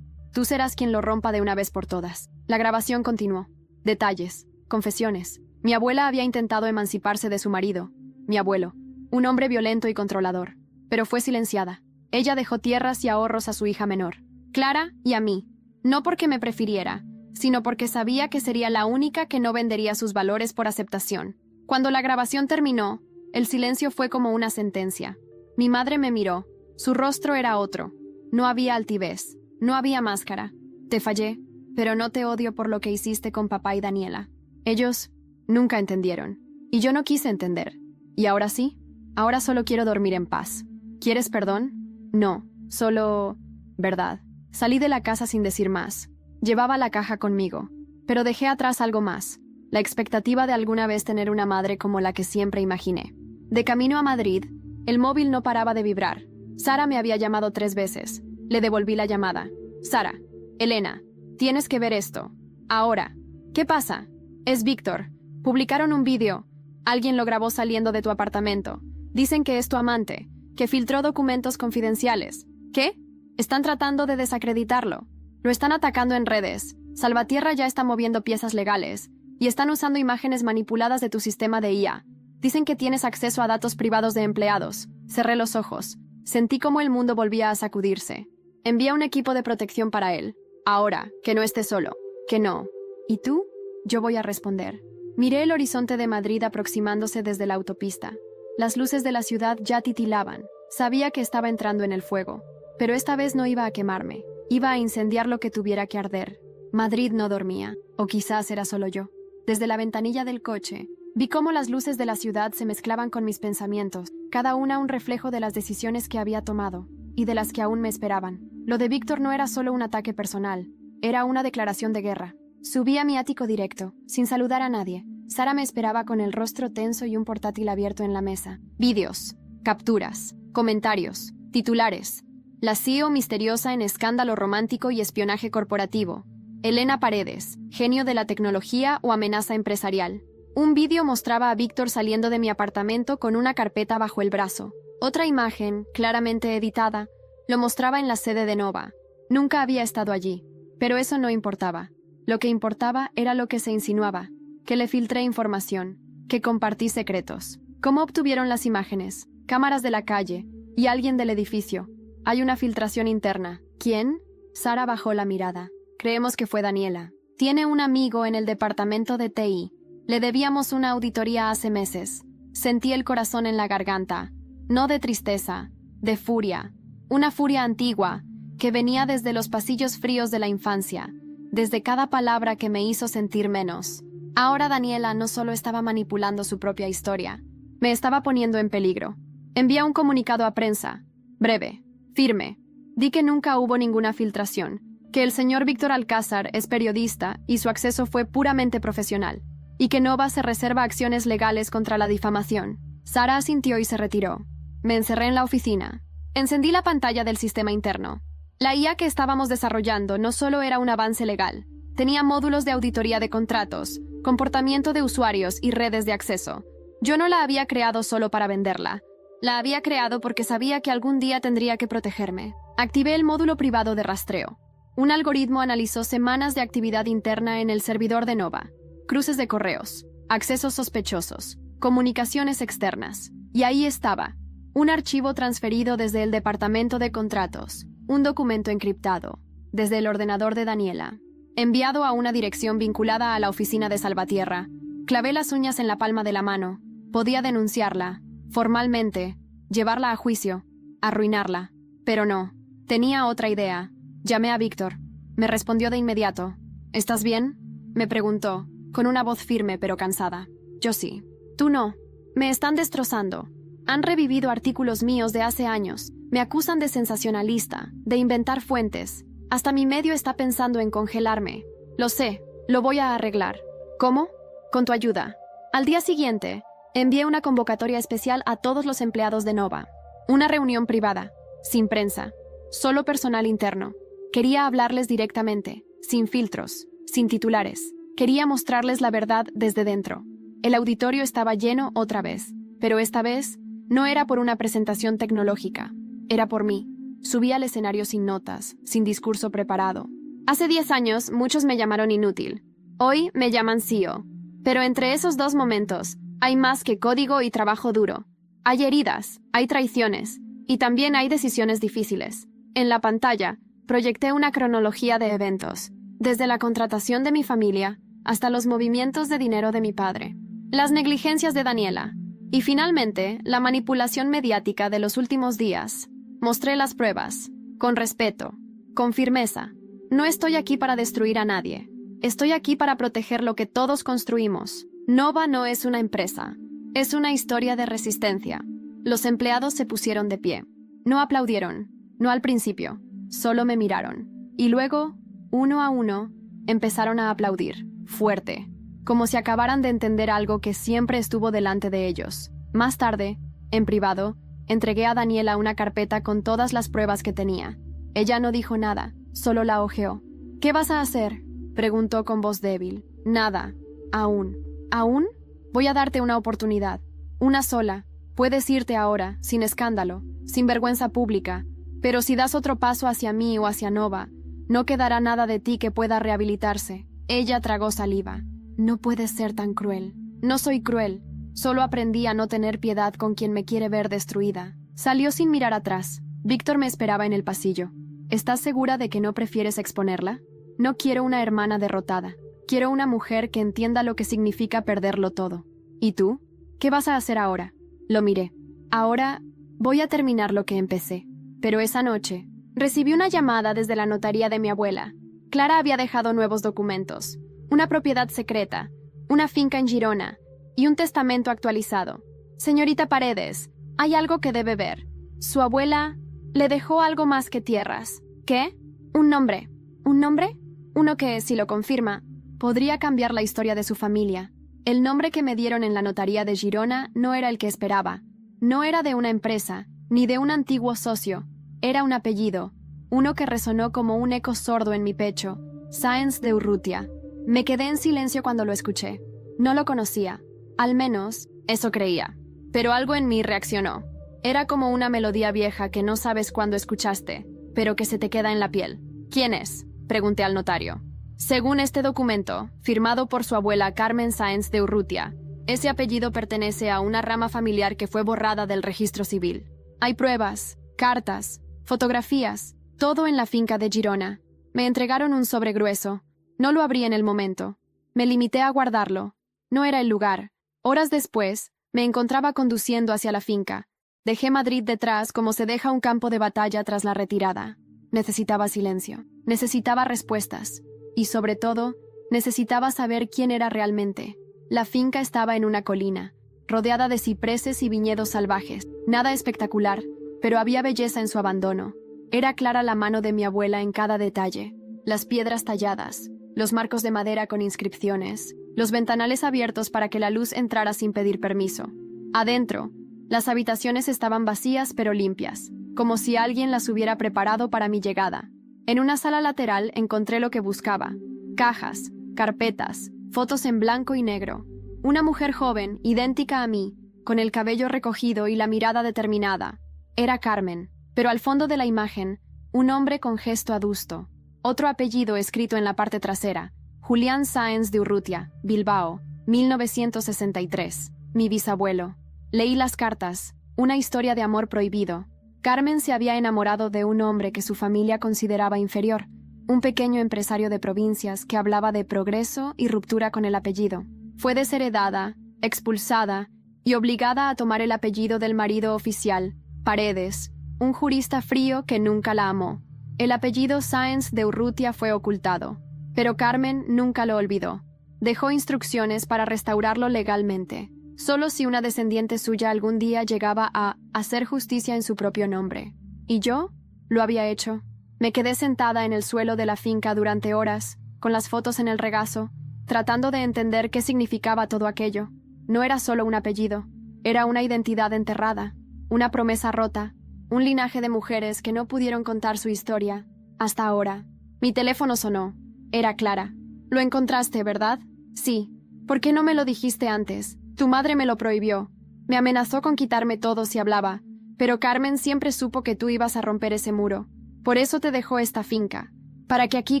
serás quien lo rompa de una vez por todas». La grabación continuó. Detalles, confesiones. Mi abuela había intentado emanciparse de su marido, mi abuelo, un hombre violento y controlador, pero fue silenciada. Ella dejó tierras y ahorros a su hija menor, Clara, y a mí, no porque me prefiriera, sino porque sabía que sería la única que no vendería sus valores por aceptación. Cuando la grabación terminó, el silencio fue como una sentencia. Mi madre me miró. Su rostro era otro. No había altivez, no había máscara. «Te fallé, pero no te odio por lo que hiciste con papá y Daniela. Ellos nunca entendieron, y yo no quise entender. Y ahora sí, ahora solo quiero dormir en paz. ¿Quieres perdón?». «No, solo verdad». Salí de la casa sin decir más. Llevaba la caja conmigo, pero dejé atrás algo más, la expectativa de alguna vez tener una madre como la que siempre imaginé. De camino a Madrid, el móvil no paraba de vibrar. Sara me había llamado 3 veces. Le devolví la llamada. «Sara, Elena, tienes que ver esto. Ahora». «¿Qué pasa?». «Es Víctor. Publicaron un vídeo. Alguien lo grabó saliendo de tu apartamento. Dicen que es tu amante, que filtró documentos confidenciales». «¿Qué?». «Están tratando de desacreditarlo. Lo están atacando en redes. Salvatierra ya está moviendo piezas legales. Y están usando imágenes manipuladas de tu sistema de IA. Dicen que tienes acceso a datos privados de empleados». Cerré los ojos. Sentí como el mundo volvía a sacudirse. «Envía un equipo de protección para él. Ahora, que no esté solo. Que no». «¿Y tú?». «Yo voy a responder». Miré el horizonte de Madrid aproximándose desde la autopista. Las luces de la ciudad ya titilaban. Sabía que estaba entrando en el fuego. Pero esta vez no iba a quemarme. Iba a incendiar lo que tuviera que arder. Madrid no dormía. O quizás era solo yo. Desde la ventanilla del coche, vi cómo las luces de la ciudad se mezclaban con mis pensamientos, cada una un reflejo de las decisiones que había tomado, y de las que aún me esperaban. Lo de Víctor no era solo un ataque personal. Era una declaración de guerra. Subí a mi ático directo, sin saludar a nadie. Sara me esperaba con el rostro tenso y un portátil abierto en la mesa. Vídeos, capturas, comentarios, titulares. La CEO misteriosa en escándalo romántico y espionaje corporativo. Elena Paredes, genio de la tecnología o amenaza empresarial. Un vídeo mostraba a Víctor saliendo de mi apartamento con una carpeta bajo el brazo. Otra imagen, claramente editada, lo mostraba en la sede de Nova. Nunca había estado allí, pero eso no importaba. Lo que importaba era lo que se insinuaba, que le filtré información, que compartí secretos. ¿Cómo obtuvieron las imágenes? Cámaras de la calle y alguien del edificio. Hay una filtración interna. ¿Quién? Sara bajó la mirada. Creemos que fue Daniela. Tiene un amigo en el departamento de TI. Le debíamos una auditoría hace meses. Sentí el corazón en la garganta. No de tristeza, de furia. Una furia antigua, que venía desde los pasillos fríos de la infancia, desde cada palabra que me hizo sentir menos. Ahora Daniela no solo estaba manipulando su propia historia, me estaba poniendo en peligro. Envié un comunicado a prensa, breve, firme. Di que nunca hubo ninguna filtración, que el señor Víctor Alcázar es periodista y su acceso fue puramente profesional, y que Nova se reserva acciones legales contra la difamación. Sara asintió y se retiró. Me encerré en la oficina. Encendí la pantalla del sistema interno. La IA que estábamos desarrollando no solo era un avance legal, tenía módulos de auditoría de contratos, comportamiento de usuarios y redes de acceso. Yo no la había creado solo para venderla. La había creado porque sabía que algún día tendría que protegerme. Activé el módulo privado de rastreo. Un algoritmo analizó semanas de actividad interna en el servidor de Nova, cruces de correos, accesos sospechosos, comunicaciones externas. Y ahí estaba, un archivo transferido desde el departamento de contratos, un documento encriptado, desde el ordenador de Daniela, enviado a una dirección vinculada a la oficina de Salvatierra. Clavé las uñas en la palma de la mano. Podía denunciarla, formalmente, llevarla a juicio, arruinarla. Pero no, tenía otra idea. Llamé a Víctor. Me respondió de inmediato. ¿Estás bien?, me preguntó, con una voz firme pero cansada. Yo sí. Tú no. Me están destrozando. Han revivido artículos míos de hace años. Me acusan de sensacionalista, de inventar fuentes. Hasta mi medio está pensando en congelarme. Lo sé, lo voy a arreglar. ¿Cómo? Con tu ayuda. Al día siguiente, envié una convocatoria especial a todos los empleados de Nova. Una reunión privada, sin prensa, solo personal interno. Quería hablarles directamente, sin filtros, sin titulares. Quería mostrarles la verdad desde dentro. El auditorio estaba lleno otra vez, pero esta vez no era por una presentación tecnológica, era por mí. Subí al escenario sin notas, sin discurso preparado. Hace 10 años muchos me llamaron inútil. Hoy me llaman CEO. Pero entre esos dos momentos hay más que código y trabajo duro. Hay heridas, hay traiciones, y también hay decisiones difíciles. En la pantalla, proyecté una cronología de eventos, desde la contratación de mi familia hasta los movimientos de dinero de mi padre, las negligencias de Daniela, y finalmente, la manipulación mediática de los últimos días. Mostré las pruebas, con respeto, con firmeza. No estoy aquí para destruir a nadie. Estoy aquí para proteger lo que todos construimos. Nova no es una empresa. Es una historia de resistencia. Los empleados se pusieron de pie. No aplaudieron, no al principio. Solo me miraron. Y luego, uno a uno, empezaron a aplaudir, fuerte, como si acabaran de entender algo que siempre estuvo delante de ellos. Más tarde, en privado, entregué a Daniela una carpeta con todas las pruebas que tenía. Ella no dijo nada, solo la hojeó. ¿Qué vas a hacer?, preguntó con voz débil. Nada. Aún. ¿Aún? Voy a darte una oportunidad. Una sola. Puedes irte ahora, sin escándalo, sin vergüenza pública. Pero si das otro paso hacia mí o hacia Nova, no quedará nada de ti que pueda rehabilitarse. Ella tragó saliva. No puedes ser tan cruel. No soy cruel. Solo aprendí a no tener piedad con quien me quiere ver destruida. Salió sin mirar atrás. Víctor me esperaba en el pasillo. ¿Estás segura de que no prefieres exponerla? No quiero una hermana derrotada. Quiero una mujer que entienda lo que significa perderlo todo. ¿Y tú? ¿Qué vas a hacer ahora? Lo miré. Ahora voy a terminar lo que empecé. Pero esa noche, recibí una llamada desde la notaría de mi abuela. Clara había dejado nuevos documentos, una propiedad secreta, una finca en Girona y un testamento actualizado. Señorita Paredes, hay algo que debe ver. Su abuela le dejó algo más que tierras. ¿Qué? Un nombre. ¿Un nombre? Uno que, si lo confirma, podría cambiar la historia de su familia. El nombre que me dieron en la notaría de Girona no era el que esperaba. No era de una empresa, ni de un antiguo socio. Era un apellido, uno que resonó como un eco sordo en mi pecho. Sáenz de Urrutia. Me quedé en silencio cuando lo escuché. No lo conocía. Al menos, eso creía. Pero algo en mí reaccionó. Era como una melodía vieja que no sabes cuándo escuchaste, pero que se te queda en la piel. ¿Quién es?, pregunté al notario. Según este documento, firmado por su abuela Carmen Sáenz de Urrutia, ese apellido pertenece a una rama familiar que fue borrada del registro civil. Hay pruebas, cartas, fotografías, todo en la finca de Girona. Me entregaron un sobre grueso. No lo abrí en el momento. Me limité a guardarlo. No era el lugar. Horas después, me encontraba conduciendo hacia la finca. Dejé Madrid detrás como se deja un campo de batalla tras la retirada. Necesitaba silencio. Necesitaba respuestas. Y sobre todo, necesitaba saber quién era realmente. La finca estaba en una colina, rodeada de cipreses y viñedos salvajes. Nada espectacular, pero había belleza en su abandono. Era clara la mano de mi abuela en cada detalle. Las piedras talladas, los marcos de madera con inscripciones, los ventanales abiertos para que la luz entrara sin pedir permiso. Adentro, las habitaciones estaban vacías pero limpias, como si alguien las hubiera preparado para mi llegada. En una sala lateral encontré lo que buscaba: cajas, carpetas, fotos en blanco y negro. Una mujer joven, idéntica a mí, con el cabello recogido y la mirada determinada. Era Carmen, pero al fondo de la imagen, un hombre con gesto adusto. Otro apellido escrito en la parte trasera: Julián Sáenz de Urrutia, Bilbao, 1963. Mi bisabuelo. Leí las cartas, una historia de amor prohibido. Carmen se había enamorado de un hombre que su familia consideraba inferior, un pequeño empresario de provincias que hablaba de progreso y ruptura con el apellido. Fue desheredada, expulsada y obligada a tomar el apellido del marido oficial, Paredes, un jurista frío que nunca la amó. El apellido Sáenz de Urrutia fue ocultado, pero Carmen nunca lo olvidó. Dejó instrucciones para restaurarlo legalmente, solo si una descendiente suya algún día llegaba a hacer justicia en su propio nombre. ¿Y yo? Lo había hecho. Me quedé sentada en el suelo de la finca durante horas, con las fotos en el regazo, tratando de entender qué significaba todo aquello. No era solo un apellido, era una identidad enterrada, una promesa rota, un linaje de mujeres que no pudieron contar su historia, hasta ahora. Mi teléfono sonó. Era Clara. «Lo encontraste, ¿verdad?» «Sí. ¿Por qué no me lo dijiste antes? Tu madre me lo prohibió. Me amenazó con quitarme todo si hablaba, pero Carmen siempre supo que tú ibas a romper ese muro. Por eso te dejó esta finca, para que aquí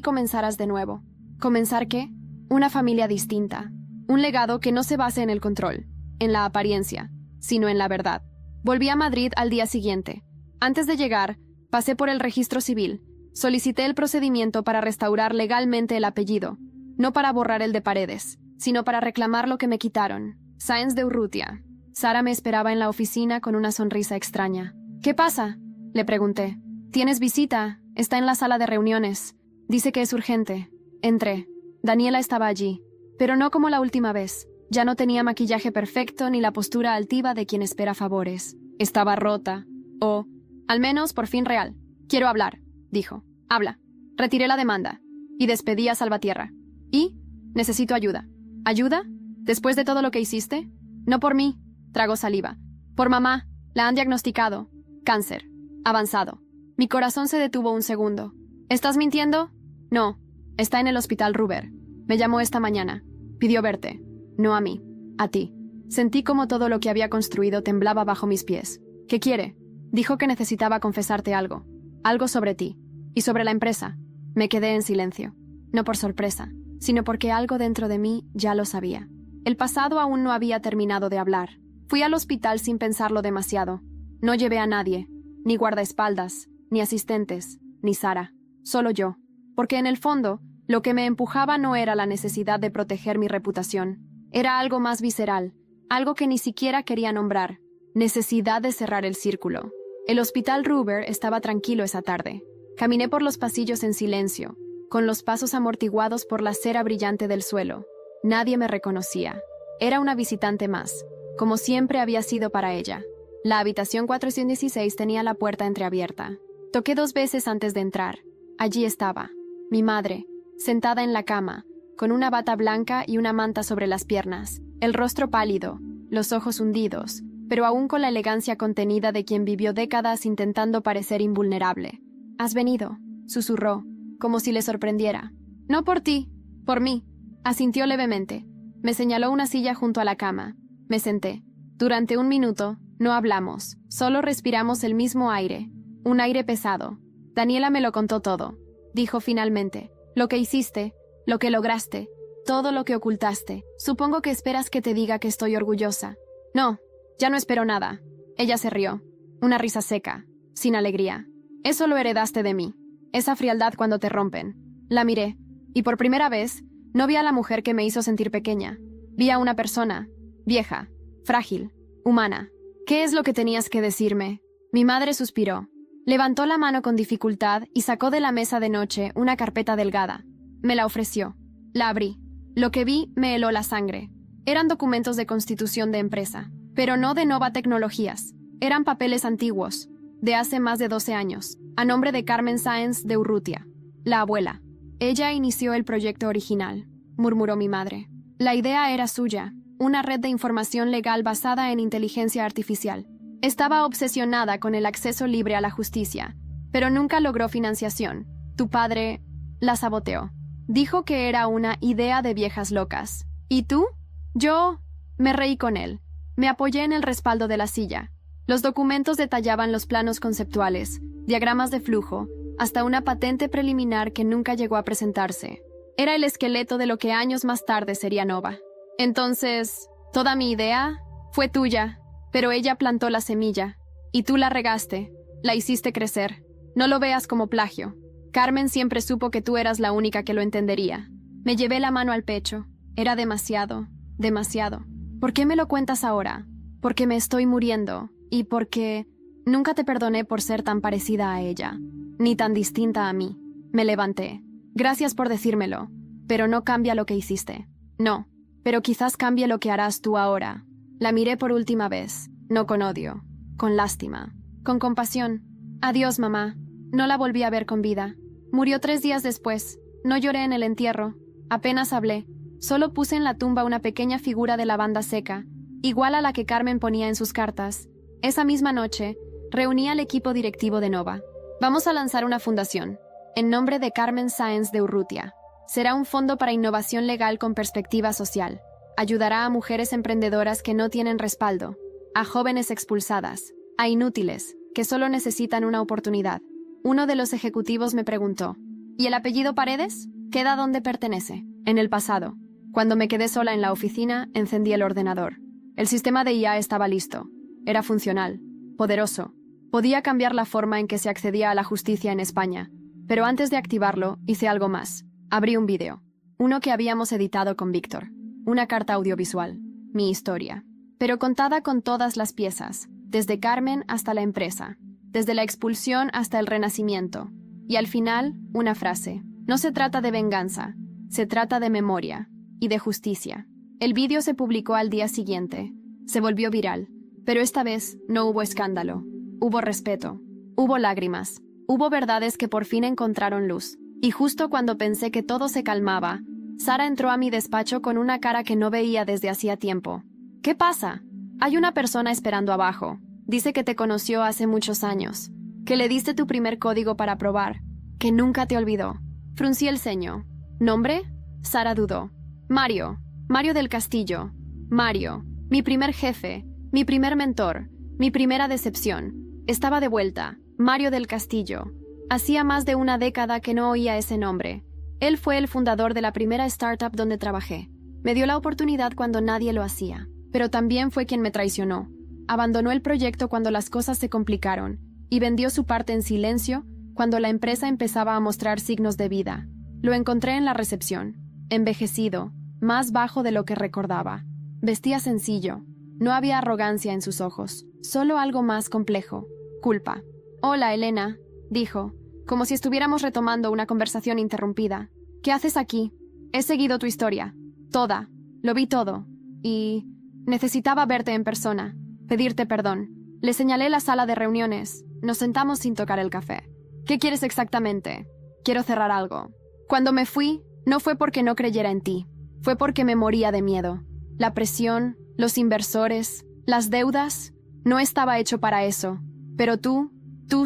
comenzaras de nuevo». ¿Comenzar qué? Una familia distinta. Un legado que no se base en el control, en la apariencia, sino en la verdad. Volví a Madrid al día siguiente. Antes de llegar, pasé por el registro civil. Solicité el procedimiento para restaurar legalmente el apellido, no para borrar el de Paredes, sino para reclamar lo que me quitaron. Sáenz de Urrutia. Sara me esperaba en la oficina con una sonrisa extraña. «¿Qué pasa?», le pregunté. «Tienes visita. Está en la sala de reuniones. Dice que es urgente». Entré. Daniela estaba allí, pero no como la última vez. Ya no tenía maquillaje perfecto ni la postura altiva de quien espera favores. Estaba rota. O, al menos, por fin real. «Quiero hablar», dijo. «Habla». Retiré la demanda y despedí a Salvatierra. «¿Y? Necesito ayuda». «¿Ayuda? ¿Después de todo lo que hiciste?» «No por mí», tragó saliva. «Por mamá. La han diagnosticado. Cáncer. Avanzado». Mi corazón se detuvo un segundo. «¿Estás mintiendo?» «No. Está en el hospital Ruber. Me llamó esta mañana. Pidió verte. No a mí. A ti». Sentí como todo lo que había construido temblaba bajo mis pies. «¿Qué quiere?» «Dijo que necesitaba confesarte algo. Algo sobre ti. Y sobre la empresa». Me quedé en silencio. No por sorpresa, sino porque algo dentro de mí ya lo sabía. El pasado aún no había terminado de hablar. Fui al hospital sin pensarlo demasiado. No llevé a nadie, ni guardaespaldas, ni asistentes, ni Sara. Solo yo. Porque en el fondo, lo que me empujaba no era la necesidad de proteger mi reputación. Era algo más visceral, algo que ni siquiera quería nombrar. Necesidad de cerrar el círculo. El hospital Ruber estaba tranquilo esa tarde. Caminé por los pasillos en silencio, con los pasos amortiguados por la cera brillante del suelo. Nadie me reconocía. Era una visitante más, como siempre había sido para ella. La habitación 416 tenía la puerta entreabierta. Toqué 2 veces antes de entrar. Allí estaba, mi madre, sentada en la cama, con una bata blanca y una manta sobre las piernas, el rostro pálido, los ojos hundidos, pero aún con la elegancia contenida de quien vivió décadas intentando parecer invulnerable. «¿Has venido?», susurró, como si le sorprendiera. No por ti, por mí. Asintió levemente. Me señaló una silla junto a la cama. Me senté. Durante 1 minuto, no hablamos, solo respiramos el mismo aire. Un aire pesado. Daniela me lo contó todo. Dijo finalmente. Lo que hiciste, lo que lograste, todo lo que ocultaste. Supongo que esperas que te diga que estoy orgullosa. No, ya no espero nada. Ella se rió. Una risa seca, sin alegría. Eso lo heredaste de mí. Esa frialdad cuando te rompen. La miré, y por primera vez, no vi a la mujer que me hizo sentir pequeña. Vi a una persona, vieja, frágil, humana. ¿Qué es lo que tenías que decirme? Mi madre suspiró. Levantó la mano con dificultad y sacó de la mesa de noche una carpeta delgada. Me la ofreció. La abrí. Lo que vi me heló la sangre. Eran documentos de constitución de empresa, pero no de Nova Tecnologías. Eran papeles antiguos, de hace más de 12 años, a nombre de Carmen Sáenz de Urrutia, la abuela. Ella inició el proyecto original, murmuró mi madre. La idea era suya, una red de información legal basada en inteligencia artificial. Estaba obsesionada con el acceso libre a la justicia, pero nunca logró financiación. Tu padre la saboteó. Dijo que era una idea de viejas locas. ¿Y tú? Yo me reí con él. Me apoyé en el respaldo de la silla. Los documentos detallaban los planos conceptuales, diagramas de flujo, hasta una patente preliminar que nunca llegó a presentarse. Era el esqueleto de lo que años más tarde sería Nova. Entonces, toda mi idea fue tuya, pero ella plantó la semilla, y tú la regaste, la hiciste crecer. No lo veas como plagio. Carmen siempre supo que tú eras la única que lo entendería. Me llevé la mano al pecho. Era demasiado, demasiado. ¿Por qué me lo cuentas ahora? Porque me estoy muriendo, y porque nunca te perdoné por ser tan parecida a ella, ni tan distinta a mí. Me levanté. Gracias por decírmelo, pero no cambia lo que hiciste. No, pero quizás cambie lo que harás tú ahora. La miré por última vez, no con odio, con lástima, con compasión. Adiós, mamá. No la volví a ver con vida. Murió 3 días después. No lloré en el entierro. Apenas hablé. Solo puse en la tumba una pequeña figura de lavanda seca, igual a la que Carmen ponía en sus cartas. Esa misma noche, reuní al equipo directivo de Nova. Vamos a lanzar una fundación, en nombre de Carmen Sáenz de Urrutia. Será un fondo para innovación legal con perspectiva social. Ayudará a mujeres emprendedoras que no tienen respaldo, a jóvenes expulsadas, a inútiles, que solo necesitan una oportunidad. Uno de los ejecutivos me preguntó, ¿y el apellido Paredes? ¿Queda donde pertenece? En el pasado. Cuando me quedé sola en la oficina, encendí el ordenador. El sistema de IA estaba listo. Era funcional, poderoso. Podía cambiar la forma en que se accedía a la justicia en España. Pero antes de activarlo, hice algo más. Abrí un vídeo. Uno que habíamos editado con Víctor. Una carta audiovisual. Mi historia. Pero contada con todas las piezas. Desde Carmen hasta la empresa. Desde la expulsión hasta el renacimiento. Y al final, una frase. No se trata de venganza. Se trata de memoria. Y de justicia. El vídeo se publicó al día siguiente. Se volvió viral. Pero esta vez no hubo escándalo. Hubo respeto. Hubo lágrimas. Hubo verdades que por fin encontraron luz. Y justo cuando pensé que todo se calmaba, Sara entró a mi despacho con una cara que no veía desde hacía tiempo. ¿Qué pasa? Hay una persona esperando abajo. Dice que te conoció hace muchos años. Que le diste tu primer código para probar. Que nunca te olvidó. Fruncí el ceño. ¿Nombre? Sara dudó. Mario. Mario del Castillo. Mario. Mi primer jefe. Mi primer mentor. Mi primera decepción. Estaba de vuelta. Mario del Castillo. Hacía más de una década que no oía ese nombre. Él fue el fundador de la primera startup donde trabajé. Me dio la oportunidad cuando nadie lo hacía. Pero también fue quien me traicionó. Abandonó el proyecto cuando las cosas se complicaron y vendió su parte en silencio cuando la empresa empezaba a mostrar signos de vida. Lo encontré en la recepción, envejecido, más bajo de lo que recordaba. Vestía sencillo. No había arrogancia en sus ojos, solo algo más complejo. Culpa. «Hola, Elena», dijo, como si estuviéramos retomando una conversación interrumpida. «¿Qué haces aquí? He seguido tu historia. Toda. Lo vi todo. Y necesitaba verte en persona. Pedirte perdón». Le señalé la sala de reuniones. Nos sentamos sin tocar el café. «¿Qué quieres exactamente?» «Quiero cerrar algo. Cuando me fui, no fue porque no creyera en ti. Fue porque me moría de miedo. La presión, los inversores, las deudas, no estaba hecho para eso. Pero tú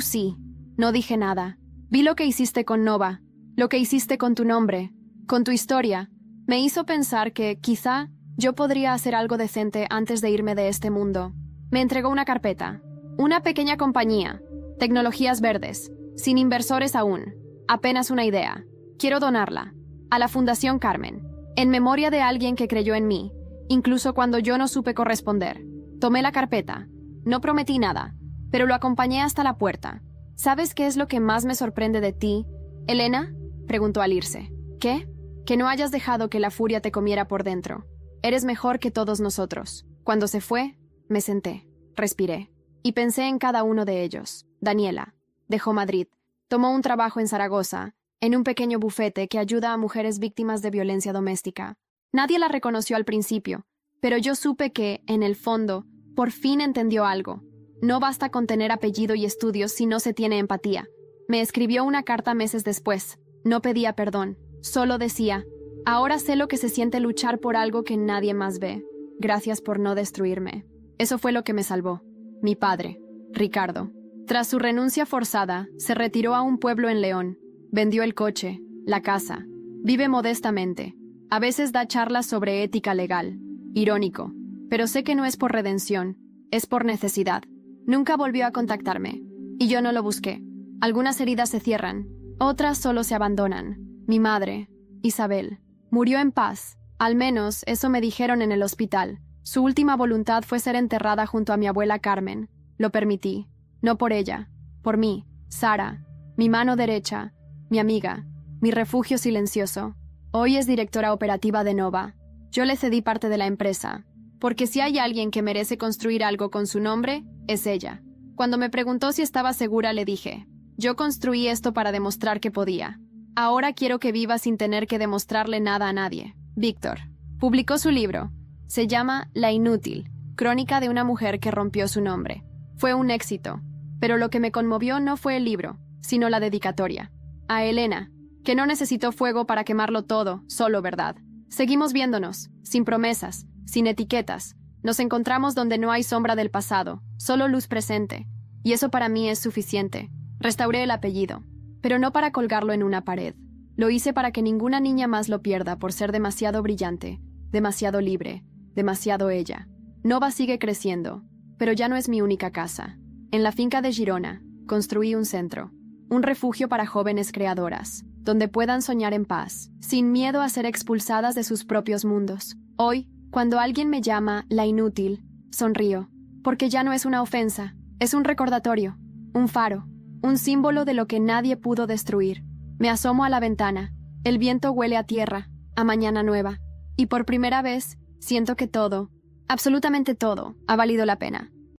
sí». No dije nada. Vi lo que hiciste con Nova, lo que hiciste con tu nombre, Con tu historia, me hizo pensar que, quizá, yo podría hacer algo decente antes de irme de este mundo. Me entregó una carpeta. Una pequeña compañía. Tecnologías verdes. Sin inversores aún. Apenas una idea. Quiero donarla. A la Fundación Carmen. En memoria de alguien que creyó en mí, incluso cuando yo no supe corresponder. Tomé la carpeta. No prometí nada, pero lo acompañé hasta la puerta. ¿Sabes qué es lo que más me sorprende de ti, Elena?, preguntó al irse. ¿Qué? Que no hayas dejado que la furia te comiera por dentro. Eres mejor que todos nosotros. Cuando se fue, me senté, respiré, y pensé en cada uno de ellos. Daniela dejó Madrid, tomó un trabajo en Zaragoza, en un pequeño bufete que ayuda a mujeres víctimas de violencia doméstica. Nadie la reconoció al principio, pero yo supe que, en el fondo, por fin entendió algo. No basta con tener apellido y estudios si no se tiene empatía. Me escribió una carta meses después. No pedía perdón, solo decía: ahora sé lo que se siente luchar por algo que nadie más ve. Gracias por no destruirme. Eso fue lo que me salvó. Mi padre, Ricardo. Tras su renuncia forzada, se retiró a un pueblo en León. Vendió el coche, la casa. Vive modestamente. A veces da charlas sobre ética legal. Irónico. Pero sé que no es por redención, es por necesidad. Nunca volvió a contactarme. Y yo no lo busqué. Algunas heridas se cierran, otras solo se abandonan. Mi madre, Isabel, murió en paz. Al menos eso me dijeron en el hospital. Su última voluntad fue ser enterrada junto a mi abuela Carmen. Lo permití. No por ella, por mí, Sara, mi mano derecha, mi amiga, mi refugio silencioso. Hoy es directora operativa de Nova. Yo le cedí parte de la empresa, porque si hay alguien que merece construir algo con su nombre, es ella. Cuando me preguntó si estaba segura, le dije: yo construí esto para demostrar que podía. Ahora quiero que viva sin tener que demostrarle nada a nadie. Víctor publicó su libro. Se llama La Inútil, crónica de una mujer que rompió su nombre. Fue un éxito, pero lo que me conmovió no fue el libro, sino la dedicatoria. A Elena, que no necesitó fuego para quemarlo todo, solo verdad. Seguimos viéndonos, sin promesas, sin etiquetas. Nos encontramos donde no hay sombra del pasado, solo luz presente. Y eso para mí es suficiente. Restauré el apellido, pero no para colgarlo en una pared. Lo hice para que ninguna niña más lo pierda por ser demasiado brillante, demasiado libre, demasiado ella. Nova sigue creciendo, pero ya no es mi única casa. En la finca de Girona, construí un centro, un refugio para jóvenes creadoras, donde puedan soñar en paz, sin miedo a ser expulsadas de sus propios mundos. Hoy, cuando alguien me llama la inútil, sonrío, porque ya no es una ofensa, es un recordatorio, un faro, un símbolo de lo que nadie pudo destruir. Me asomo a la ventana, el viento huele a tierra, a mañana nueva, y por primera vez siento que todo, absolutamente todo, ha valido la pena.